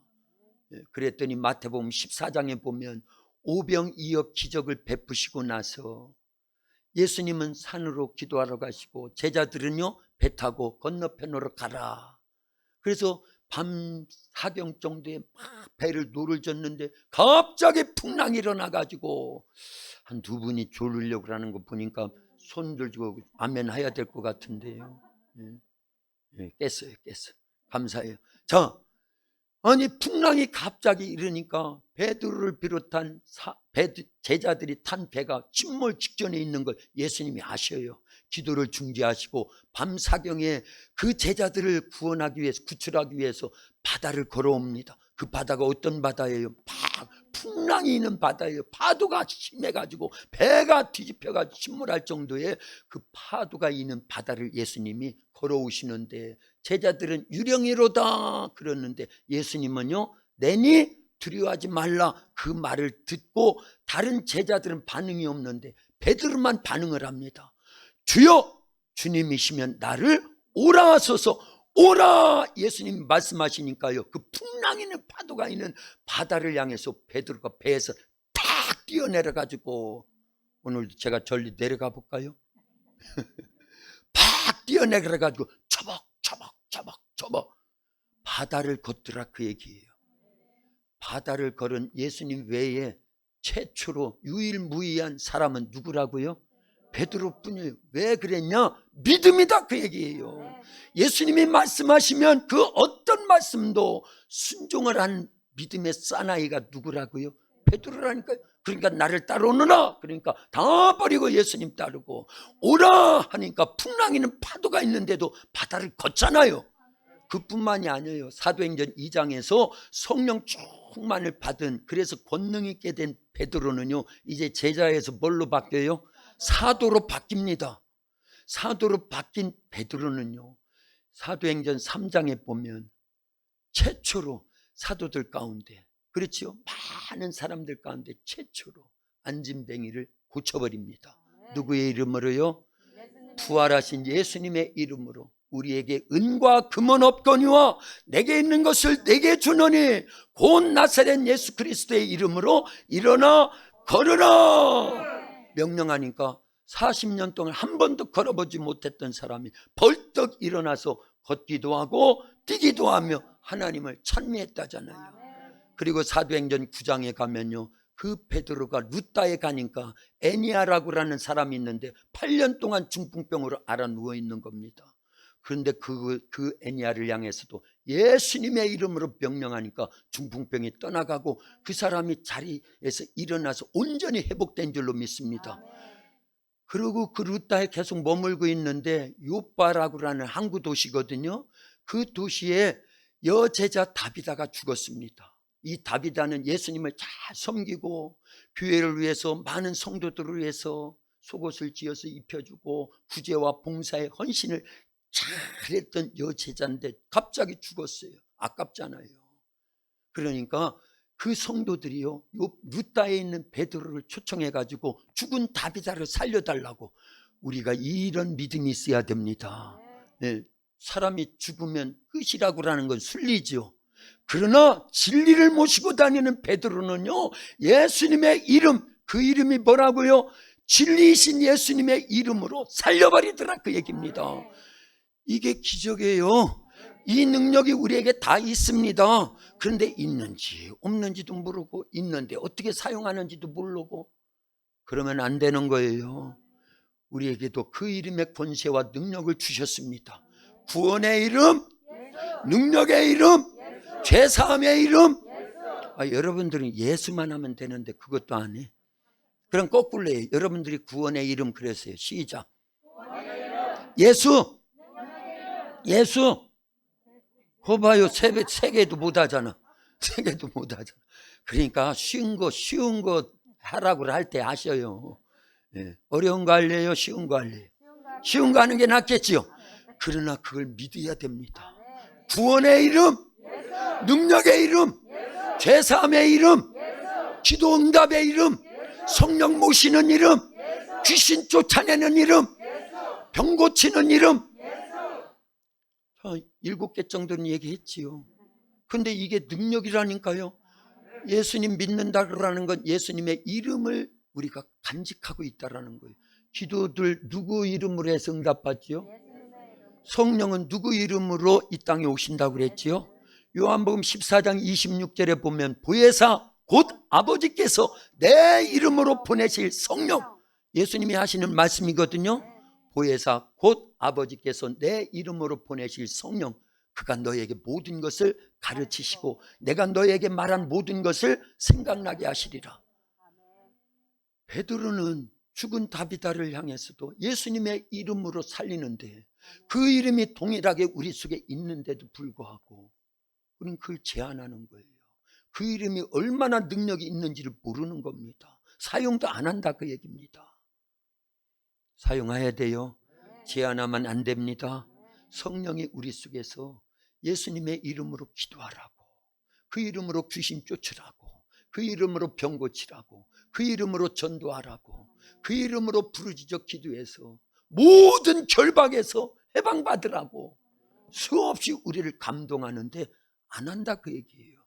그랬더니 마태복음 14장에 보면 오병이어 기적을 베푸시고 나서 예수님은 산으로 기도하러 가시고 제자들은요, 배 타고 건너편으로 가라. 그래서 밤 사경 정도에 막 배를 노를 젓는데 갑자기 풍랑이 일어나가지고 한 2분이 졸으려고 하는 거 보니까 손 들고 아멘 해야 될 것 같은데요. 깼어요. 감사해요. 자, 아니 풍랑이 갑자기 일으니까 베드로를 비롯한 제자들이 탄 배가 침몰 직전에 있는 걸 예수님이 아셔요. 기도를 중지하시고 밤 사경에 그 제자들을 구원하기 위해서, 구출하기 위해서 바다를 걸어옵니다. 그 바다가 어떤 바다예요? 풍랑이 있는 바다예요. 파도가 심해가지고 배가 뒤집혀가지고 침몰할 정도의 그 파도가 있는 바다를 예수님이 걸어오시는데 제자들은 유령이로다 그러는데 예수님은요, 내니 두려워하지 말라 그 말을 듣고 다른 제자들은 반응이 없는데 베드로만 반응을 합니다. 주여, 주님이시면 나를 오라 하소서. 오라 예수님 말씀하시니까요, 그 풍랑이는 파도가 있는 바다를 향해서 베드로가 배에서 탁 뛰어내려 가지고, 오늘도 제가 절리 내려가 볼까요? 팍 뛰어내려 가지고 처벅 바다를 걷더라, 그 얘기예요. 바다를 걸은 예수님 외에 최초로 유일무이한 사람은 누구라고요? 베드로뿐이에요. 왜 그랬냐? 믿음이다, 그 얘기예요. 예수님이 말씀하시면 그 어떤 말씀도 순종을 한 믿음의 사나이가 누구라고요? 베드로라니까요. 그러니까 나를 따라오느라, 그러니까 다 버리고 예수님 따르고, 오라 하니까 풍랑이는 파도가 있는데도 바다를 걷잖아요. 그뿐만이 아니에요. 사도행전 2장에서 성령 충만을 받은, 그래서 권능 있게 된 베드로는요, 이제 제자에서 뭘로 바뀌어요? 사도로 바뀝니다. 사도로 바뀐 베드로는요, 사도행전 3장에 보면 최초로 사도들 가운데, 그렇지요, 많은 사람들 가운데 최초로 안진뱅이를 고쳐버립니다. 누구의 이름으로요? 부활하신 예수님의 이름으로 우리에게 은과 금은 없거니와 내게 있는 것을 내게 주노니 곧 나사렛 예수 그리스도의 이름으로 일어나 걸으라 명령하니까 40년 동안 한 번도 걸어보지 못했던 사람이 벌떡 일어나서 걷기도 하고 뛰기도 하며 하나님을 찬미했다잖아요. 그리고 사도행전 9장에 가면요, 그 베드로가 루다에 가니까 애니아라고 하는 사람이 있는데 8년 동안 중풍병으로 앓아 누워 있는 겁니다. 그런데 그 애니아를 향해서도 예수님의 이름으로 명령하니까 중풍병이 떠나가고 그 사람이 자리에서 일어나서 온전히 회복된 줄로 믿습니다. 그리고 그 루다에 계속 머물고 있는데 요빠라고 하는 항구 도시거든요. 그 도시에 여제자 다비다가 죽었습니다. 이 다비다는 예수님을 잘 섬기고 교회를 위해서, 많은 성도들을 위해서 속옷을 지어서 입혀주고 구제와 봉사의 헌신을 잘했던 여제자인데 갑자기 죽었어요. 아깝잖아요. 그러니까 그 성도들이요, 요 루다에 있는 베드로를 초청해가지고 죽은 다비다를 살려달라고. 우리가 이런 믿음이 있어야 됩니다. 네, 사람이 죽으면 끝이라고 하는 건 순리죠. 그러나 진리를 모시고 다니는 베드로는요, 예수님의 이름, 그 이름이 뭐라고요? 진리이신 예수님의 이름으로 살려버리더라, 그 얘기입니다. 이게 기적이에요. 이 능력이 우리에게 다 있습니다. 그런데 있는지 없는지도 모르고, 있는데 어떻게 사용하는지도 모르고 그러면 안 되는 거예요. 우리에게도 그 이름의 권세와 능력을 주셨습니다. 구원의 이름, 능력의 이름, 죄사함의 이름. 여러분들은 예수만 하면 되는데 그것도 안 해. 그럼 거꾸로 해요. 여러분들이 구원의 이름 그랬어요. 시작. 예수. 예수. 그거 봐요. 세 개도 못 하잖아. 세 개도 못 하잖아. 그러니까 쉬운 거 하라고 할 때 하셔요. 네. 어려운 거 할래요? 쉬운 거 할래요? 쉬운 거 하는 게 낫겠지요. 그러나 그걸 믿어야 됩니다. 구원의 이름, 능력의 이름, 죄사함의 이름, 기도 응답의 이름, 성령 모시는 이름, 귀신 쫓아내는 이름, 병 고치는 이름. 7개 정도는 얘기했지요. 근데 이게 능력이라니까요. 예수님 믿는다라는 건 예수님의 이름을 우리가 간직하고 있다라는 거예요. 기도들 누구 이름으로 해서 응답받지요? 성령은 누구 이름으로 이 땅에 오신다고 그랬지요? 요한복음 14장 26절에 보면 보혜사 곧 아버지께서 내 이름으로 보내실 성령, 예수님이 하시는 말씀이거든요. 보혜사 곧 아버지께서 내 이름으로 보내실 성령, 그가 너에게 모든 것을 가르치시고 내가 너에게 말한 모든 것을 생각나게 하시리라. 베드로는 죽은 다비다를 향해서도 예수님의 이름으로 살리는데 그 이름이 동일하게 우리 속에 있는데도 불구하고 우리는 그걸 제한하는 거예요. 그 이름이 얼마나 능력이 있는지를 모르는 겁니다. 사용도 안 한다, 그 얘기입니다. 사용해야 돼요. 제한하면 안 됩니다. 성령이 우리 속에서 예수님의 이름으로 기도하라고, 그 이름으로 귀신 쫓으라고, 그 이름으로 병 고치라고, 그 이름으로 전도하라고, 그 이름으로 부르짖어 기도해서 모든 결박에서 해방받으라고. 수없이 우리를 감동하는데 안 한다 그 얘기예요.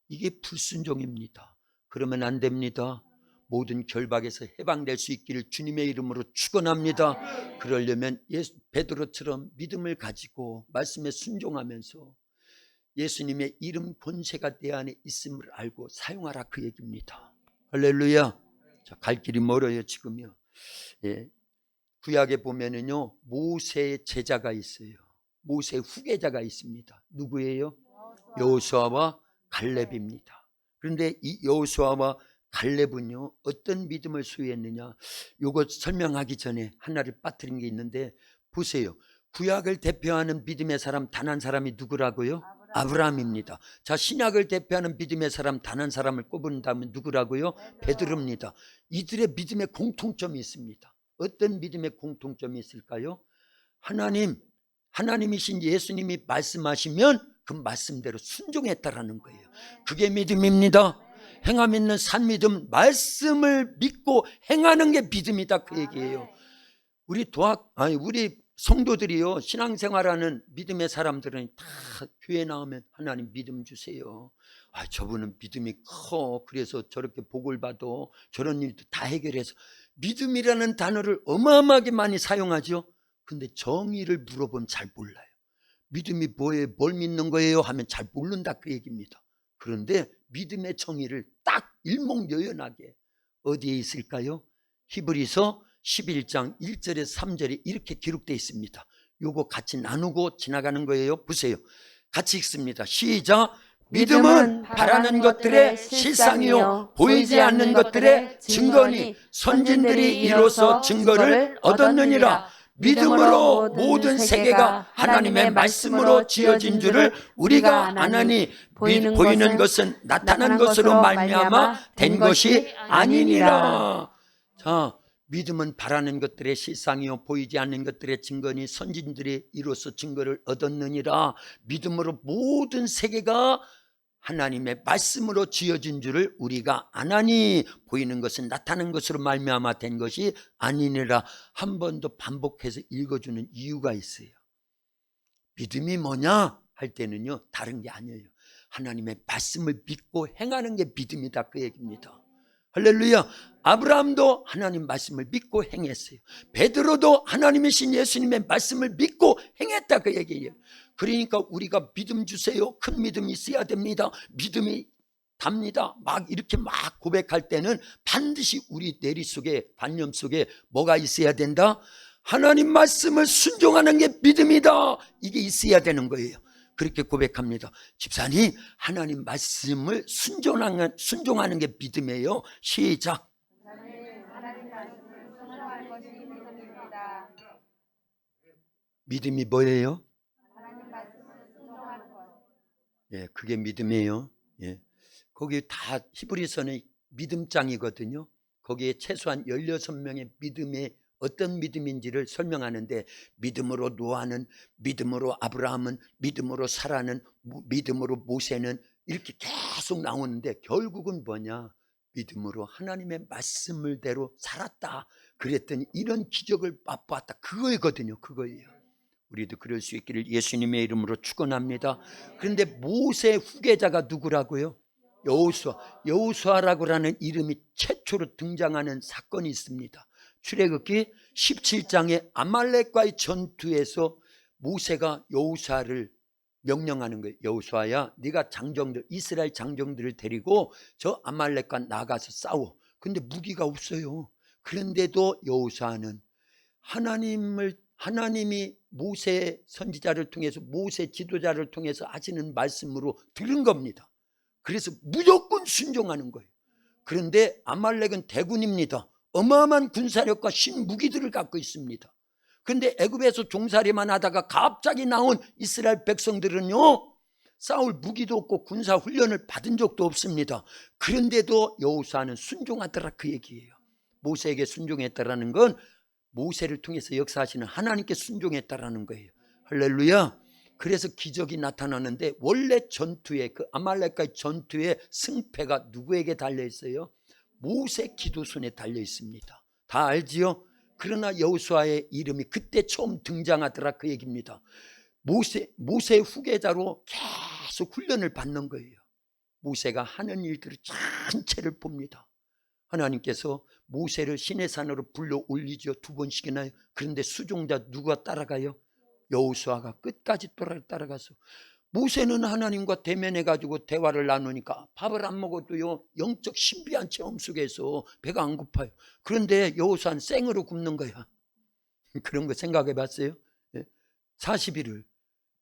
이게 불순종입니다. 그러면 안 됩니다. 모든 결박에서 해방될 수 있기를 주님의 이름으로 축원합니다. 그러려면 베드로처럼 믿음을 가지고 말씀에 순종하면서 예수님의 이름 권세가 내 안에 있음을 알고 사용하라 그 얘기입니다. 할렐루야. 자, 갈 길이 멀어요 지금요. 예. 구약에 보면은요 모세의 제자가 있어요. 모세의 후계자가 있습니다. 누구예요? 여호수아와 갈렙입니다. 그런데 이 여호수아와 갈렙은요 어떤 믿음을 소유했느냐, 요거 설명하기 전에 하나를 빠뜨린 게 있는데 보세요. 구약을 대표하는 믿음의 사람 단 한 사람이 누구라고요? 아브라함입니다. 자, 신약을 대표하는 믿음의 사람 단 한 사람을 꼽은다면 누구라고요? 베드로입니다. 이들의 믿음의 공통점이 있습니다. 어떤 믿음의 공통점이 있을까요? 하나님이신 예수님이 말씀하시면 그 말씀대로 순종했다라는 거예요. 그게 믿음입니다. 행함 있는 산 믿음, 말씀을 믿고 행하는 게 믿음이다 그 얘기예요. 우리 성도들이요 신앙생활하는 믿음의 사람들은 다 교회 나오면 하나님 믿음 주세요. 저분은 믿음이 커 그래서 저렇게 복을 받아 저런 일도 다 해결해서 믿음이라는 단어를 어마어마하게 많이 사용하죠. 근데 정의를 물어보면 잘 몰라요. 믿음이 뭐예요? 뭘 믿는 거예요? 하면 잘 모른다 그 얘기입니다. 그런데 믿음의 정의를 딱 일목요연하게 어디에 있을까요? 히브리서 11장 1절에서 3절에 이렇게 기록되어 있습니다. 요거 같이 나누고 지나가는 거예요. 보세요. 같이 읽습니다. 시작. 믿음은 바라는 것들의 실상이요 보이지 않는 것들의 증거니 선진들이 이로써 증거를 얻었느니라. 믿음으로 모든 세계가 하나님의 말씀으로 지어진 줄을 우리가 아나니 보이는 것은 나타난 것으로 말미암아 된 것이 아니니라. 자, 믿음은 바라는 것들의 실상이요 보이지 않는 것들의 증거니 선진들이 이로써 증거를 얻었느니라. 믿음으로 모든 세계가 하나님의 말씀으로 지어진 줄을 우리가 아나니 보이는 것은 나타난 것으로 말미암아 된 것이 아니니라. 한 번 더 반복해서 읽어주는 이유가 있어요. 믿음이 뭐냐 할 때는요 다른 게 아니에요. 하나님의 말씀을 믿고 행하는 게 믿음이다 그 얘기입니다. 할렐루야. 아브라함도 하나님 말씀을 믿고 행했어요. 베드로도 하나님이신 예수님의 말씀을 믿고 행했다 그 얘기예요. 그러니까 우리가 믿음 주세요. 큰 믿음이 있어야 됩니다. 믿음이 답니다. 막 이렇게 막 고백할 때는 반드시 우리 내리 속에 관념 속에 뭐가 있어야 된다? 하나님 말씀을 순종하는 게 믿음이다. 이게 있어야 되는 거예요. 그렇게 고백합니다. 집사님, 하나님 말씀을 순종하는 게 믿음이에요. 시작. 믿음이 뭐예요? 예, 그게 믿음이에요. 예. 거기 다 히브리서는 믿음장이거든요. 거기에 최소한 16명의 믿음의 어떤 믿음인지를 설명하는데 믿음으로 노아는, 믿음으로 아브라함은, 믿음으로 사라는, 믿음으로 모세는 이렇게 계속 나오는데 결국은 뭐냐? 믿음으로 하나님의 말씀을대로 살았다. 그랬더니 이런 기적을 맛보았다. 그거거든요. 그거예요. 우리도 그럴 수 있기를 예수님의 이름으로 축원합니다. 그런데 모세의 후계자가 누구라고요? 여호수아라고 하는 이름이 최초로 등장하는 사건이 있습니다. 출애굽기 17장에 아말렉과의 전투에서 모세가 여호수아를 명령하는 거예요. 여호수아야, 네가 장정들, 이스라엘 장정들을 데리고 저 아말렉과 나가서 싸워. 근데 무기가 없어요. 그런데도 여호수아는 하나님이 모세 선지자를 통해서, 모세 지도자를 통해서 하시는 말씀으로 들은 겁니다. 그래서 무조건 순종하는 거예요. 그런데 아말렉은 대군입니다. 어마어마한 군사력과 신무기들을 갖고 있습니다. 그런데 애굽에서 종살이만 하다가 갑자기 나온 이스라엘 백성들은요, 싸울 무기도 없고 군사 훈련을 받은 적도 없습니다. 그런데도 여호수아는 순종하더라 그 얘기예요. 모세에게 순종했다라는 건 모세를 통해서 역사하시는 하나님께 순종했다라는 거예요. 할렐루야. 그래서 기적이 나타나는데 원래 전투에, 그 아말렉과의 전투의 승패가 누구에게 달려 있어요? 모세 기도손에 달려 있습니다. 다 알지요? 그러나 여호수아의 이름이 그때 처음 등장하더라 그 얘기입니다. 모세 후계자로 계속 훈련을 받는 거예요. 모세가 하는 일들을 전체를 봅니다. 하나님께서 모세를 시내산으로 불러 올리죠. 2번씩이나. 그런데 수종자 누가 따라가요? 여호수아가 끝까지 따라가서, 모세는 하나님과 대면해가지고 대화를 나누니까 밥을 안 먹어도요 영적 신비한 체험 속에서 배가 안 고파요. 그런데 여호수아는 생으로 굶는 거야. 그런 거 생각해 봤어요? 40일을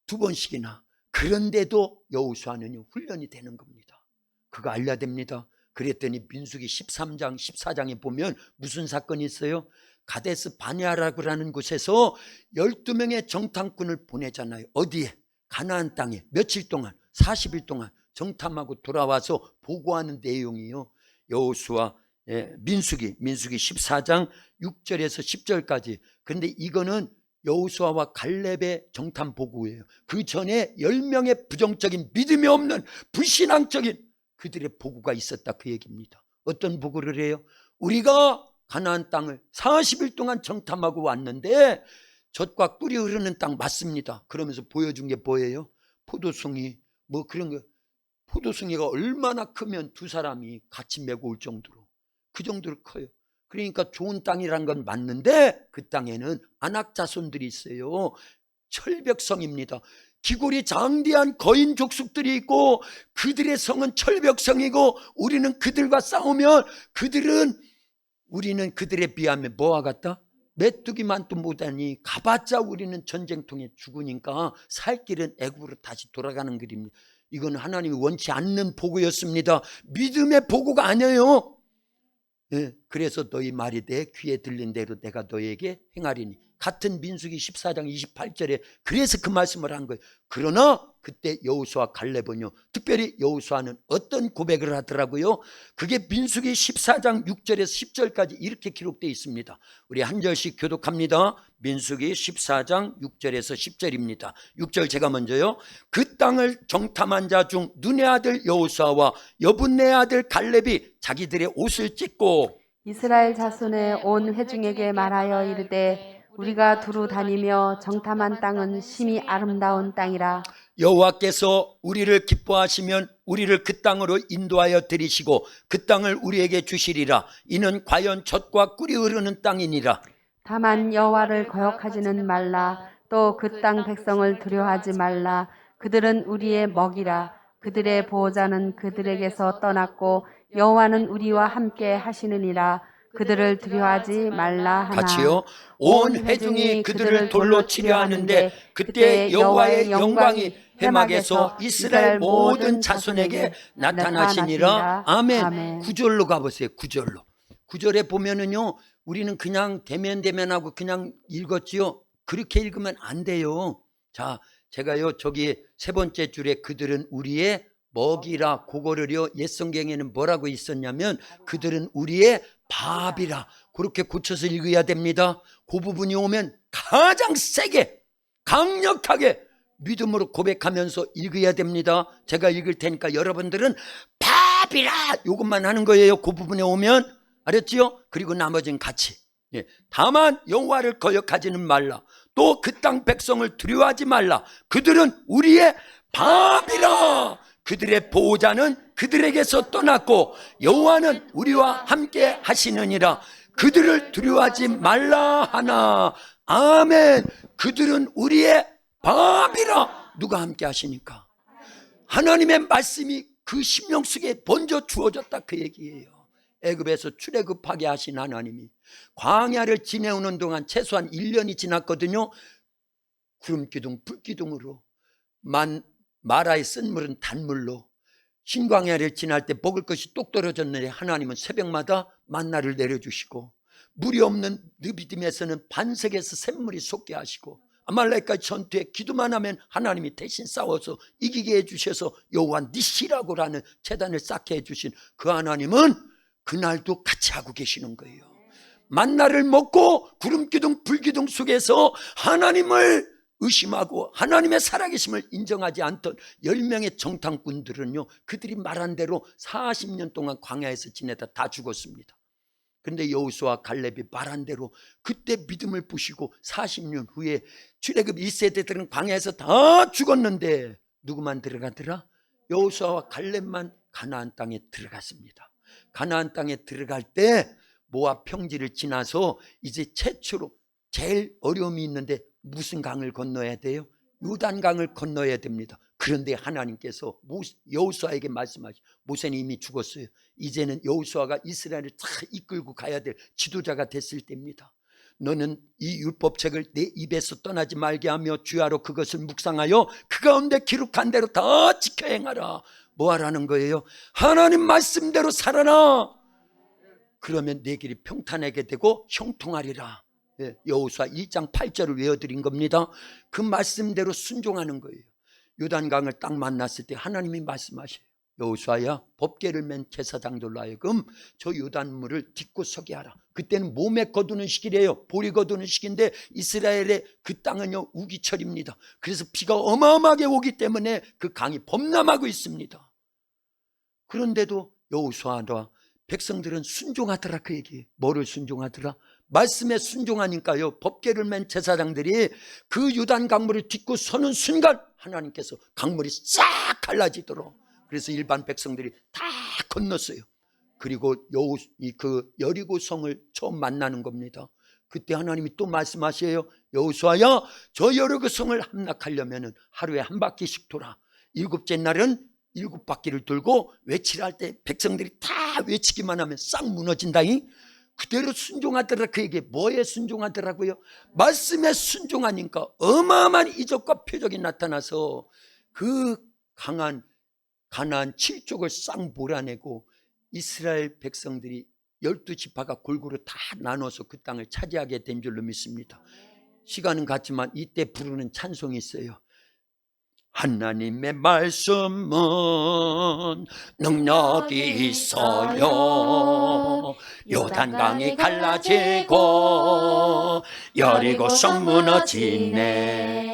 2번씩이나. 그런데도 여호수아는 훈련이 되는 겁니다. 그거 알려야 됩니다. 그랬더니 민수기 13장 14장에 보면 무슨 사건이 있어요? 가데스 바네아라고 하는 곳에서 12명의 정탐꾼을 보내잖아요. 어디에? 가나안 땅에 며칠 동안, 40일 동안 정탐하고 돌아와서 보고하는 내용이요. 여호수아, 민수기 14장 6절에서 10절까지. 그런데 이거는 여호수아와 갈렙의 정탐 보고예요. 그 전에 10명의 부정적인, 믿음이 없는 불신앙적인 그들의 보고가 있었다, 그 얘기입니다. 어떤 보고를 해요? 우리가 가나안 땅을 40일 동안 정탐하고 왔는데 젖과 꿀이 흐르는 땅 맞습니다. 그러면서 보여준 게 뭐예요? 포도송이, 뭐 그런 거. 포도송이가 얼마나 크면 두 사람이 같이 메고 올 정도로, 그 정도로 커요. 그러니까 좋은 땅이란 건 맞는데 그 땅에는 안악 자손들이 있어요. 철벽성입니다. 기골이 장대한 거인 족속들이 있고 그들의 성은 철벽성이고, 우리는 그들과 싸우면 우리는 그들에 비하면 뭐와 같다? 메뚜기만도 못하니 가봤자 우리는 전쟁통에 죽으니까 살 길은 애굽으로 다시 돌아가는 길입니다. 이건 하나님이 원치 않는 보고였습니다. 믿음의 보고가 아니에요. 그래서 너희 말이 내 귀에 들린 대로 내가 너에게 행하리니. 같은 민수기 14장 28절에 그래서 그 말씀을 한 거예요. 그러나 그때 여호수아 갈렙은요, 특별히 여호수아는 어떤 고백을 하더라고요. 그게 민수기 14장 6절에서 10절까지 이렇게 기록되어 있습니다. 우리 한 절씩 교독합니다. 민수기 14장 6절에서 10절입니다. 6절 제가 먼저요. 그 땅을 정탐한 자 중 눈의 아들 여호수아와 여분네 아들 갈렙이 자기들의 옷을 찢고 이스라엘 자손의 온 회중에게 말하여 이르되 우리가 두루 다니며 정탐한 땅은 심히 아름다운 땅이라. 여호와께서 우리를 기뻐하시면 우리를 그 땅으로 인도하여 들이시고 그 땅을 우리에게 주시리라. 이는 과연 젖과 꿀이 흐르는 땅이니라. 다만 여호와를 거역하지는 말라. 또 그 땅 백성을 두려워하지 말라. 그들은 우리의 먹이라. 그들의 보호자는 그들에게서 떠났고 여호와는 우리와 함께 하시느니라. 그들을 두려워하지 말라 하나. 같이요. 온 회중이 그들을 돌로 치려 하는데 그때 여호와의 영광이 회막에서 이스라엘 모든 자손에게 나타나시니라. 아멘. 9절로 가보세요. 9절에 보면은요, 우리는 그냥 대면하고 그냥 읽었지요. 그렇게 읽으면 안 돼요. 자, 제가요 저기 세 번째 줄에 그들은 우리의 먹이라, 그거를요 옛 성경에는 뭐라고 있었냐면 그들은 우리의 밥이라, 그렇게 고쳐서 읽어야 됩니다. 그 부분이 오면 가장 세게 강력하게 믿음으로 고백하면서 읽어야 됩니다. 제가 읽을 테니까 여러분들은 밥이라 이것만 하는 거예요. 그 부분에 오면. 알았지요? 그리고 나머지는 같이. 다만 여호와를 거역하지는 말라. 또 그 땅 백성을 두려워하지 말라. 그들은 우리의 밥이라. 그들의 보호자는 그들에게서 떠났고 여호와는 우리와 함께 하시느니라. 그들을 두려워하지 말라 하나. 아멘. 그들은 우리의 밥이라. 누가 함께 하시니까? 하나님의 말씀이 그 심령 속에 번져 주어졌다, 그 얘기예요. 애굽에서 출애굽하게 하신 하나님이 광야를 지내오는 동안 최소한 1년이 지났거든요. 구름기둥 불기둥으로, 마라의 쓴 물은 단물로, 신광야를 지날 때 먹을 것이 똑 떨어졌는데 하나님은 새벽마다 만나를 내려주시고, 물이 없는 느비딤에서는 반석에서 샘물이 솟게 하시고, 아말렉과 전투에 기도만 하면 하나님이 대신 싸워서 이기게 해주셔서 여호와 니시라고 하는 제단을 쌓게 해주신 그 하나님은 그날도 같이 하고 계시는 거예요. 만나를 먹고 구름기둥 불기둥 속에서 하나님을 의심하고 하나님의 살아계심을 인정하지 않던 10명의 정탐꾼들은요, 그들이 말한 대로 40년 동안 광야에서 지내다 다 죽었습니다. 그런데 여호수아 갈렙이 말한 대로 그때 믿음을 부시고 40년 후에 출애굽 1세대들은 광야에서 다 죽었는데 누구만 들어가더라? 여호수아와 갈렙만 가나안 땅에 들어갔습니다. 가나안 땅에 들어갈 때 모압 평지를 지나서 이제 최초로 제일 어려움이 있는데 무슨 강을 건너야 돼요? 요단강을 건너야 됩니다. 그런데 하나님께서 여호수아에게 말씀하시고, 모세는 이미 죽었어요. 이제는 여호수아가 이스라엘을 다 이끌고 가야 될 지도자가 됐을 때입니다. 너는 이 율법책을 내 입에서 떠나지 말게 하며 주야로 그것을 묵상하여 그 가운데 기록한 대로 다 지켜 행하라. 뭐 하라는 거예요? 하나님 말씀대로 살아라. 그러면 내 길이 평탄하게 되고 형통하리라. 여호수아 2장 8절을 외워드린 겁니다. 그 말씀대로 순종하는 거예요. 요단강을 딱 만났을 때 하나님이 말씀하셔요. 여호수아야, 법궤를 맨 제사장들로 하여금 저 요단물을 딛고 서게 하라. 그때는 몸에 거두는 시기래요. 볼이 거두는 시기인데 이스라엘의 그 땅은요 우기철입니다. 그래서 비가 어마어마하게 오기 때문에 그 강이 범람하고 있습니다. 그런데도 여호수아와 백성들은 순종하더라. 그 얘기. 뭐를 순종하더라? 말씀에 순종하니까요, 법궤를 맨 제사장들이 그 요단 강물을 딛고 서는 순간 하나님께서 강물이 싹 갈라지도록, 그래서 일반 백성들이 다 건넜어요. 그리고 그 여리고성을 처음 만나는 겁니다. 그때 하나님이 또 말씀하셔요. 여호수아야, 저 여리고성을 함락하려면 하루에 한 바퀴씩 돌아. 일곱째 날은 7바퀴를 돌고 외치라 할 때 백성들이 다 외치기만 하면 싹 무너진다잉. 그대로 순종하더라. 그 얘기. 뭐에 순종하더라고요? 말씀에 순종하니까 어마어마한 이적과 표적이 나타나서 그 강한 가나안 7족을 싹 몰아내고 이스라엘 백성들이 12지파가 골고루 다 나눠서 그 땅을 차지하게 된 줄로 믿습니다. 시간은 같지만 이때 부르는 찬송이 있어요. 하나님의 말씀은 능력이 있어요. 요단강이 갈라지고 여리고성 무너지네.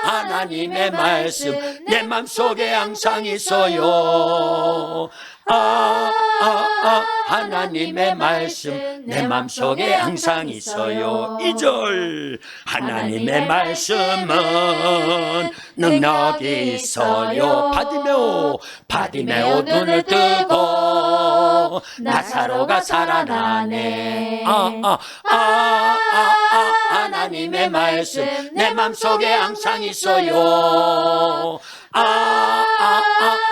하나님의 말씀 내 맘속에 항상 있어요. 하나님의 말씀 내 맘속에 항상 있어요. 2절 하나님의 말씀은 능력이 있어요. 바디메오 눈을 뜨고 나사로가 살아나네. 하나님의 말씀 내 맘속에 항상 있어요.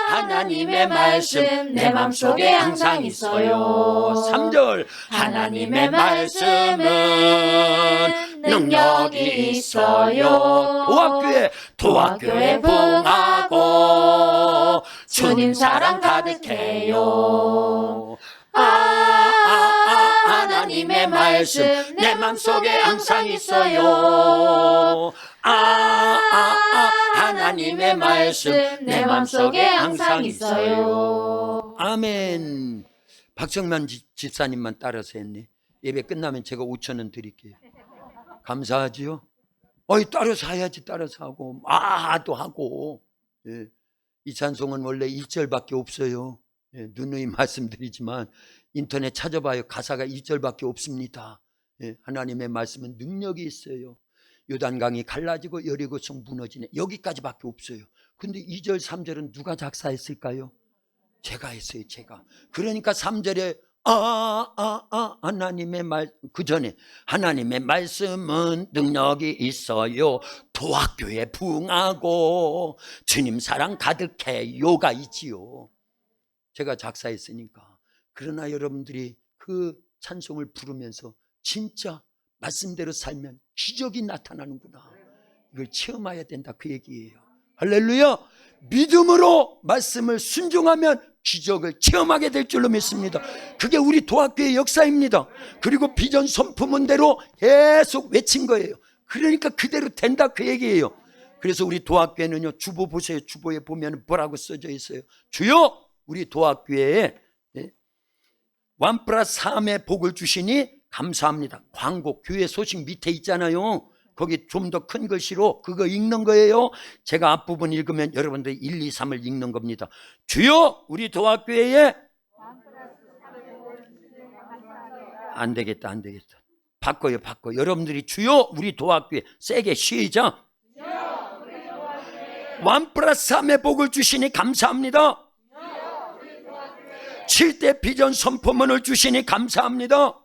하나님의 말씀 내 맘속에 항상 있어요. 3절 하나님의 말씀은 능력이 있어요. 도학교에 부응하고 주님 사랑 가득해요. 하나님의 말씀 내 맘속에 항상 있어요. 하나님의 말씀 내 맘속에 항상 있어요. 아멘. 박정만 집사님만 따라서 했네. 예배 끝나면 제가 5,000원 드릴게요. 감사하지요? 따라서 해야지. 따라서 하고 또 하고. 예. 이 찬송은 원래 1절밖에 없어요. 예. 누누이 말씀드리지만 인터넷 찾아봐요. 가사가 1절밖에 없습니다. 예. 하나님의 말씀은 능력이 있어요. 요단강이 갈라지고 여리고성 무너지네. 여기까지밖에 없어요. 근데 2절 3절은 누가 작사했을까요? 제가 했어요. 제가. 그러니까 3절에 하나님의 그 전에 하나님의 말씀은 능력이 있어요. 도학교에 부응하고 주님 사랑 가득해요가 있지요. 제가 작사했으니까. 그러나 여러분들이 그 찬송을 부르면서 진짜 말씀대로 살면 기적이 나타나는구나. 이걸 체험해야 된다. 그 얘기예요. 할렐루야. 믿음으로 말씀을 순종하면 기적을 체험하게 될 줄로 믿습니다. 그게 우리 도학교의 역사입니다. 그리고 비전 선포문대로 계속 외친 거예요. 그러니까 그대로 된다. 그 얘기예요. 그래서 우리 도학교에는요, 주보 보세요. 주보에 보면 뭐라고 써져 있어요? 주여, 우리 도학교에 1+3의 복을 주시니 감사합니다. 광고 교회 소식 밑에 있잖아요. 거기 좀 더 큰 글씨로 그거 읽는 거예요. 제가 앞부분 읽으면 여러분들 1, 2, 3을 읽는 겁니다. 주여, 우리 도학교에 안 되겠다. 바꿔요. 여러분들이 주여 우리 도학교에 세게 시작. 원 플러스 3의 복을 주시니 감사합니다. 7대 비전 선포문을 주시니 감사합니다.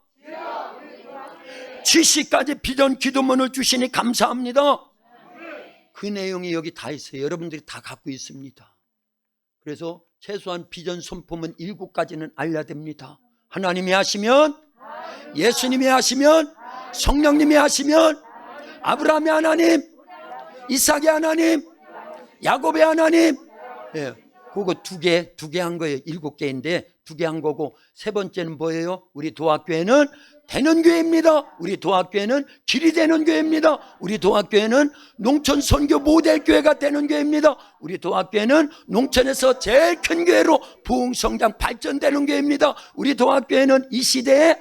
70가지 비전 기도문을 주시니 감사합니다. 그 내용이 여기 다 있어요. 여러분들이 다 갖고 있습니다. 그래서 최소한 비전 선포문 7가지는 알려야 됩니다. 하나님이 하시면, 예수님이 하시면, 성령님이 하시면, 아브라함의 하나님, 이삭의 하나님, 야곱의 하나님, 예, 그거 두 개 한 거예요. 7개인데 2개 한 거고, 세 번째는 뭐예요? 우리 도학교에는 되는 교회입니다. 우리 도학교에는 길이 되는 교회입니다. 우리 도학교에는 농촌 선교 모델 교회가 되는 교회입니다. 우리 도학교에는 농촌에서 제일 큰 교회로 부흥성장 발전되는 교회입니다. 우리 도학교에는 이 시대에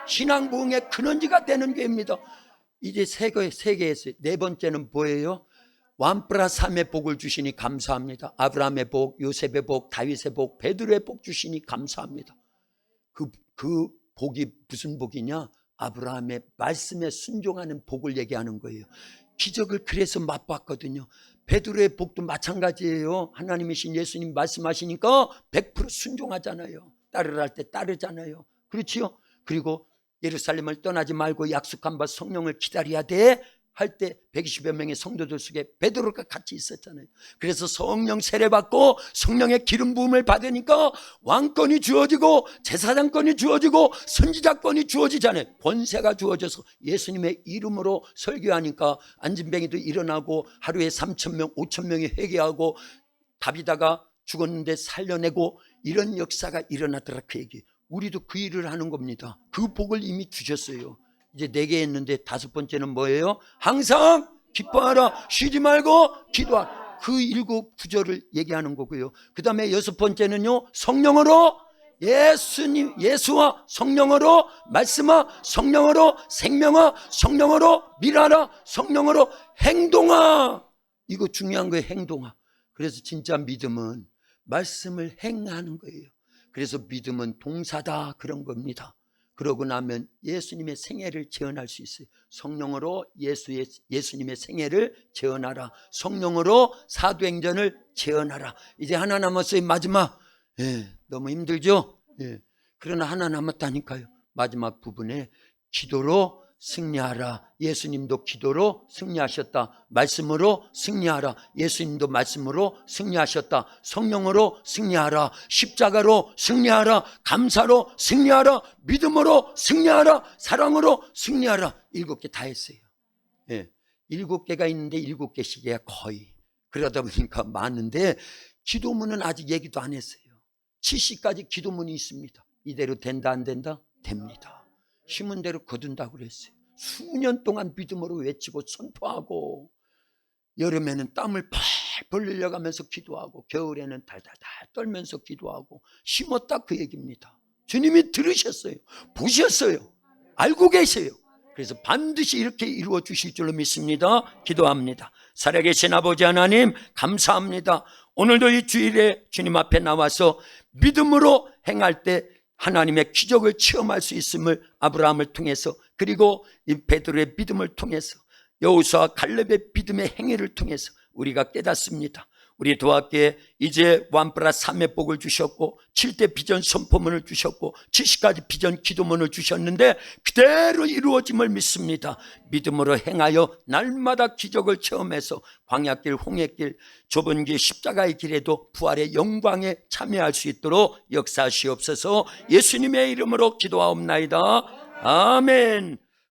신앙 부흥의 근원지가 되는 교회입니다. 이제 세 개 했어요. 네 번째는 뭐예요? 원 플러스 3의 복을 주시니 감사합니다. 아브라함의 복, 요셉의 복, 다윗의 복, 베드로의 복 주시니 감사합니다. 그 복이 무슨 복이냐? 아브라함의 말씀에 순종하는 복을 얘기하는 거예요. 기적을 그래서 맛봤거든요. 베드로의 복도 마찬가지예요. 하나님이신 예수님 말씀하시니까 100% 순종하잖아요. 따르라 할 때 따르잖아요. 그렇지요? 그리고 예루살렘을 떠나지 말고 약속한 바 성령을 기다려야 돼 할 때 120여 명의 성도들 속에 베드로가 같이 있었잖아요. 그래서 성령 세례받고 성령의 기름 부음을 받으니까 왕권이 주어지고 제사장권이 주어지고 선지자권이 주어지잖아요. 권세가 주어져서 예수님의 이름으로 설교하니까 안진뱅이도 일어나고 하루에 3,000명 5,000명이 회개하고 다비다가 죽었는데 살려내고 이런 역사가 일어나더라. 그 얘기. 우리도 그 일을 하는 겁니다. 그 복을 이미 주셨어요. 이제 4개 했는데 5번째는 뭐예요? 항상 기뻐하라, 쉬지 말고 기도하라. 그 7구절을 얘기하는 거고요. 그 다음에 6번째는요, 성령으로 예수와 성령으로 말씀하, 성령으로 생명하, 성령으로 밀하라, 성령으로 행동하. 이거 중요한 거예요. 행동하. 그래서 진짜 믿음은 말씀을 행하는 거예요. 그래서 믿음은 동사다, 그런 겁니다. 그러고 나면 예수님의 생애를 재현할 수 있어요. 성령으로 예수님의 생애를 재현하라. 성령으로 사도행전을 재현하라. 이제 하나 남았어요. 마지막. 너무 힘들죠? 그러나 하나 남았다니까요. 마지막 부분에 기도로 승리하라. 예수님도 기도로 승리하셨다. 말씀으로 승리하라. 예수님도 말씀으로 승리하셨다. 성령으로 승리하라. 십자가로 승리하라. 감사로 승리하라. 믿음으로 승리하라. 사랑으로 승리하라. 7개 다 했어요. 7개가 있는데 7개씩이야 거의. 그러다 보니까 많은데 기도문은 아직 얘기도 안 했어요. 70가지 기도문이 있습니다. 이대로 된다 안 된다? 됩니다. 심은 대로 거둔다고 그랬어요. 수년 동안 믿음으로 외치고 선포하고, 여름에는 땀을 펄펄 흘려가면서 기도하고, 겨울에는 달달달 떨면서 기도하고, 심었다, 그 얘기입니다. 주님이 들으셨어요. 보셨어요. 알고 계세요. 그래서 반드시 이렇게 이루어 주실 줄로 믿습니다. 기도합니다. 살아계신 아버지 하나님, 감사합니다. 오늘도 이 주일에 주님 앞에 나와서 믿음으로 행할 때 하나님의 기적을 체험할 수 있음을 아브라함을 통해서, 그리고 이 베드로의 믿음을 통해서, 여호수아와 갈렙의 믿음의 행위를 통해서 우리가 깨닫습니다. 우리 도학교에 이제 1 플러스 3의 복을 주셨고, 7대 비전 선포문을 주셨고, 70가지 비전 기도문을 주셨는데 그대로 이루어짐을 믿습니다. 믿음으로 행하여 날마다 기적을 체험해서 광야길, 홍해길, 좁은 길, 십자가의 길에도 부활의 영광에 참여할 수 있도록 역사하시옵소서. 예수님의 이름으로 기도하옵나이다. 아멘.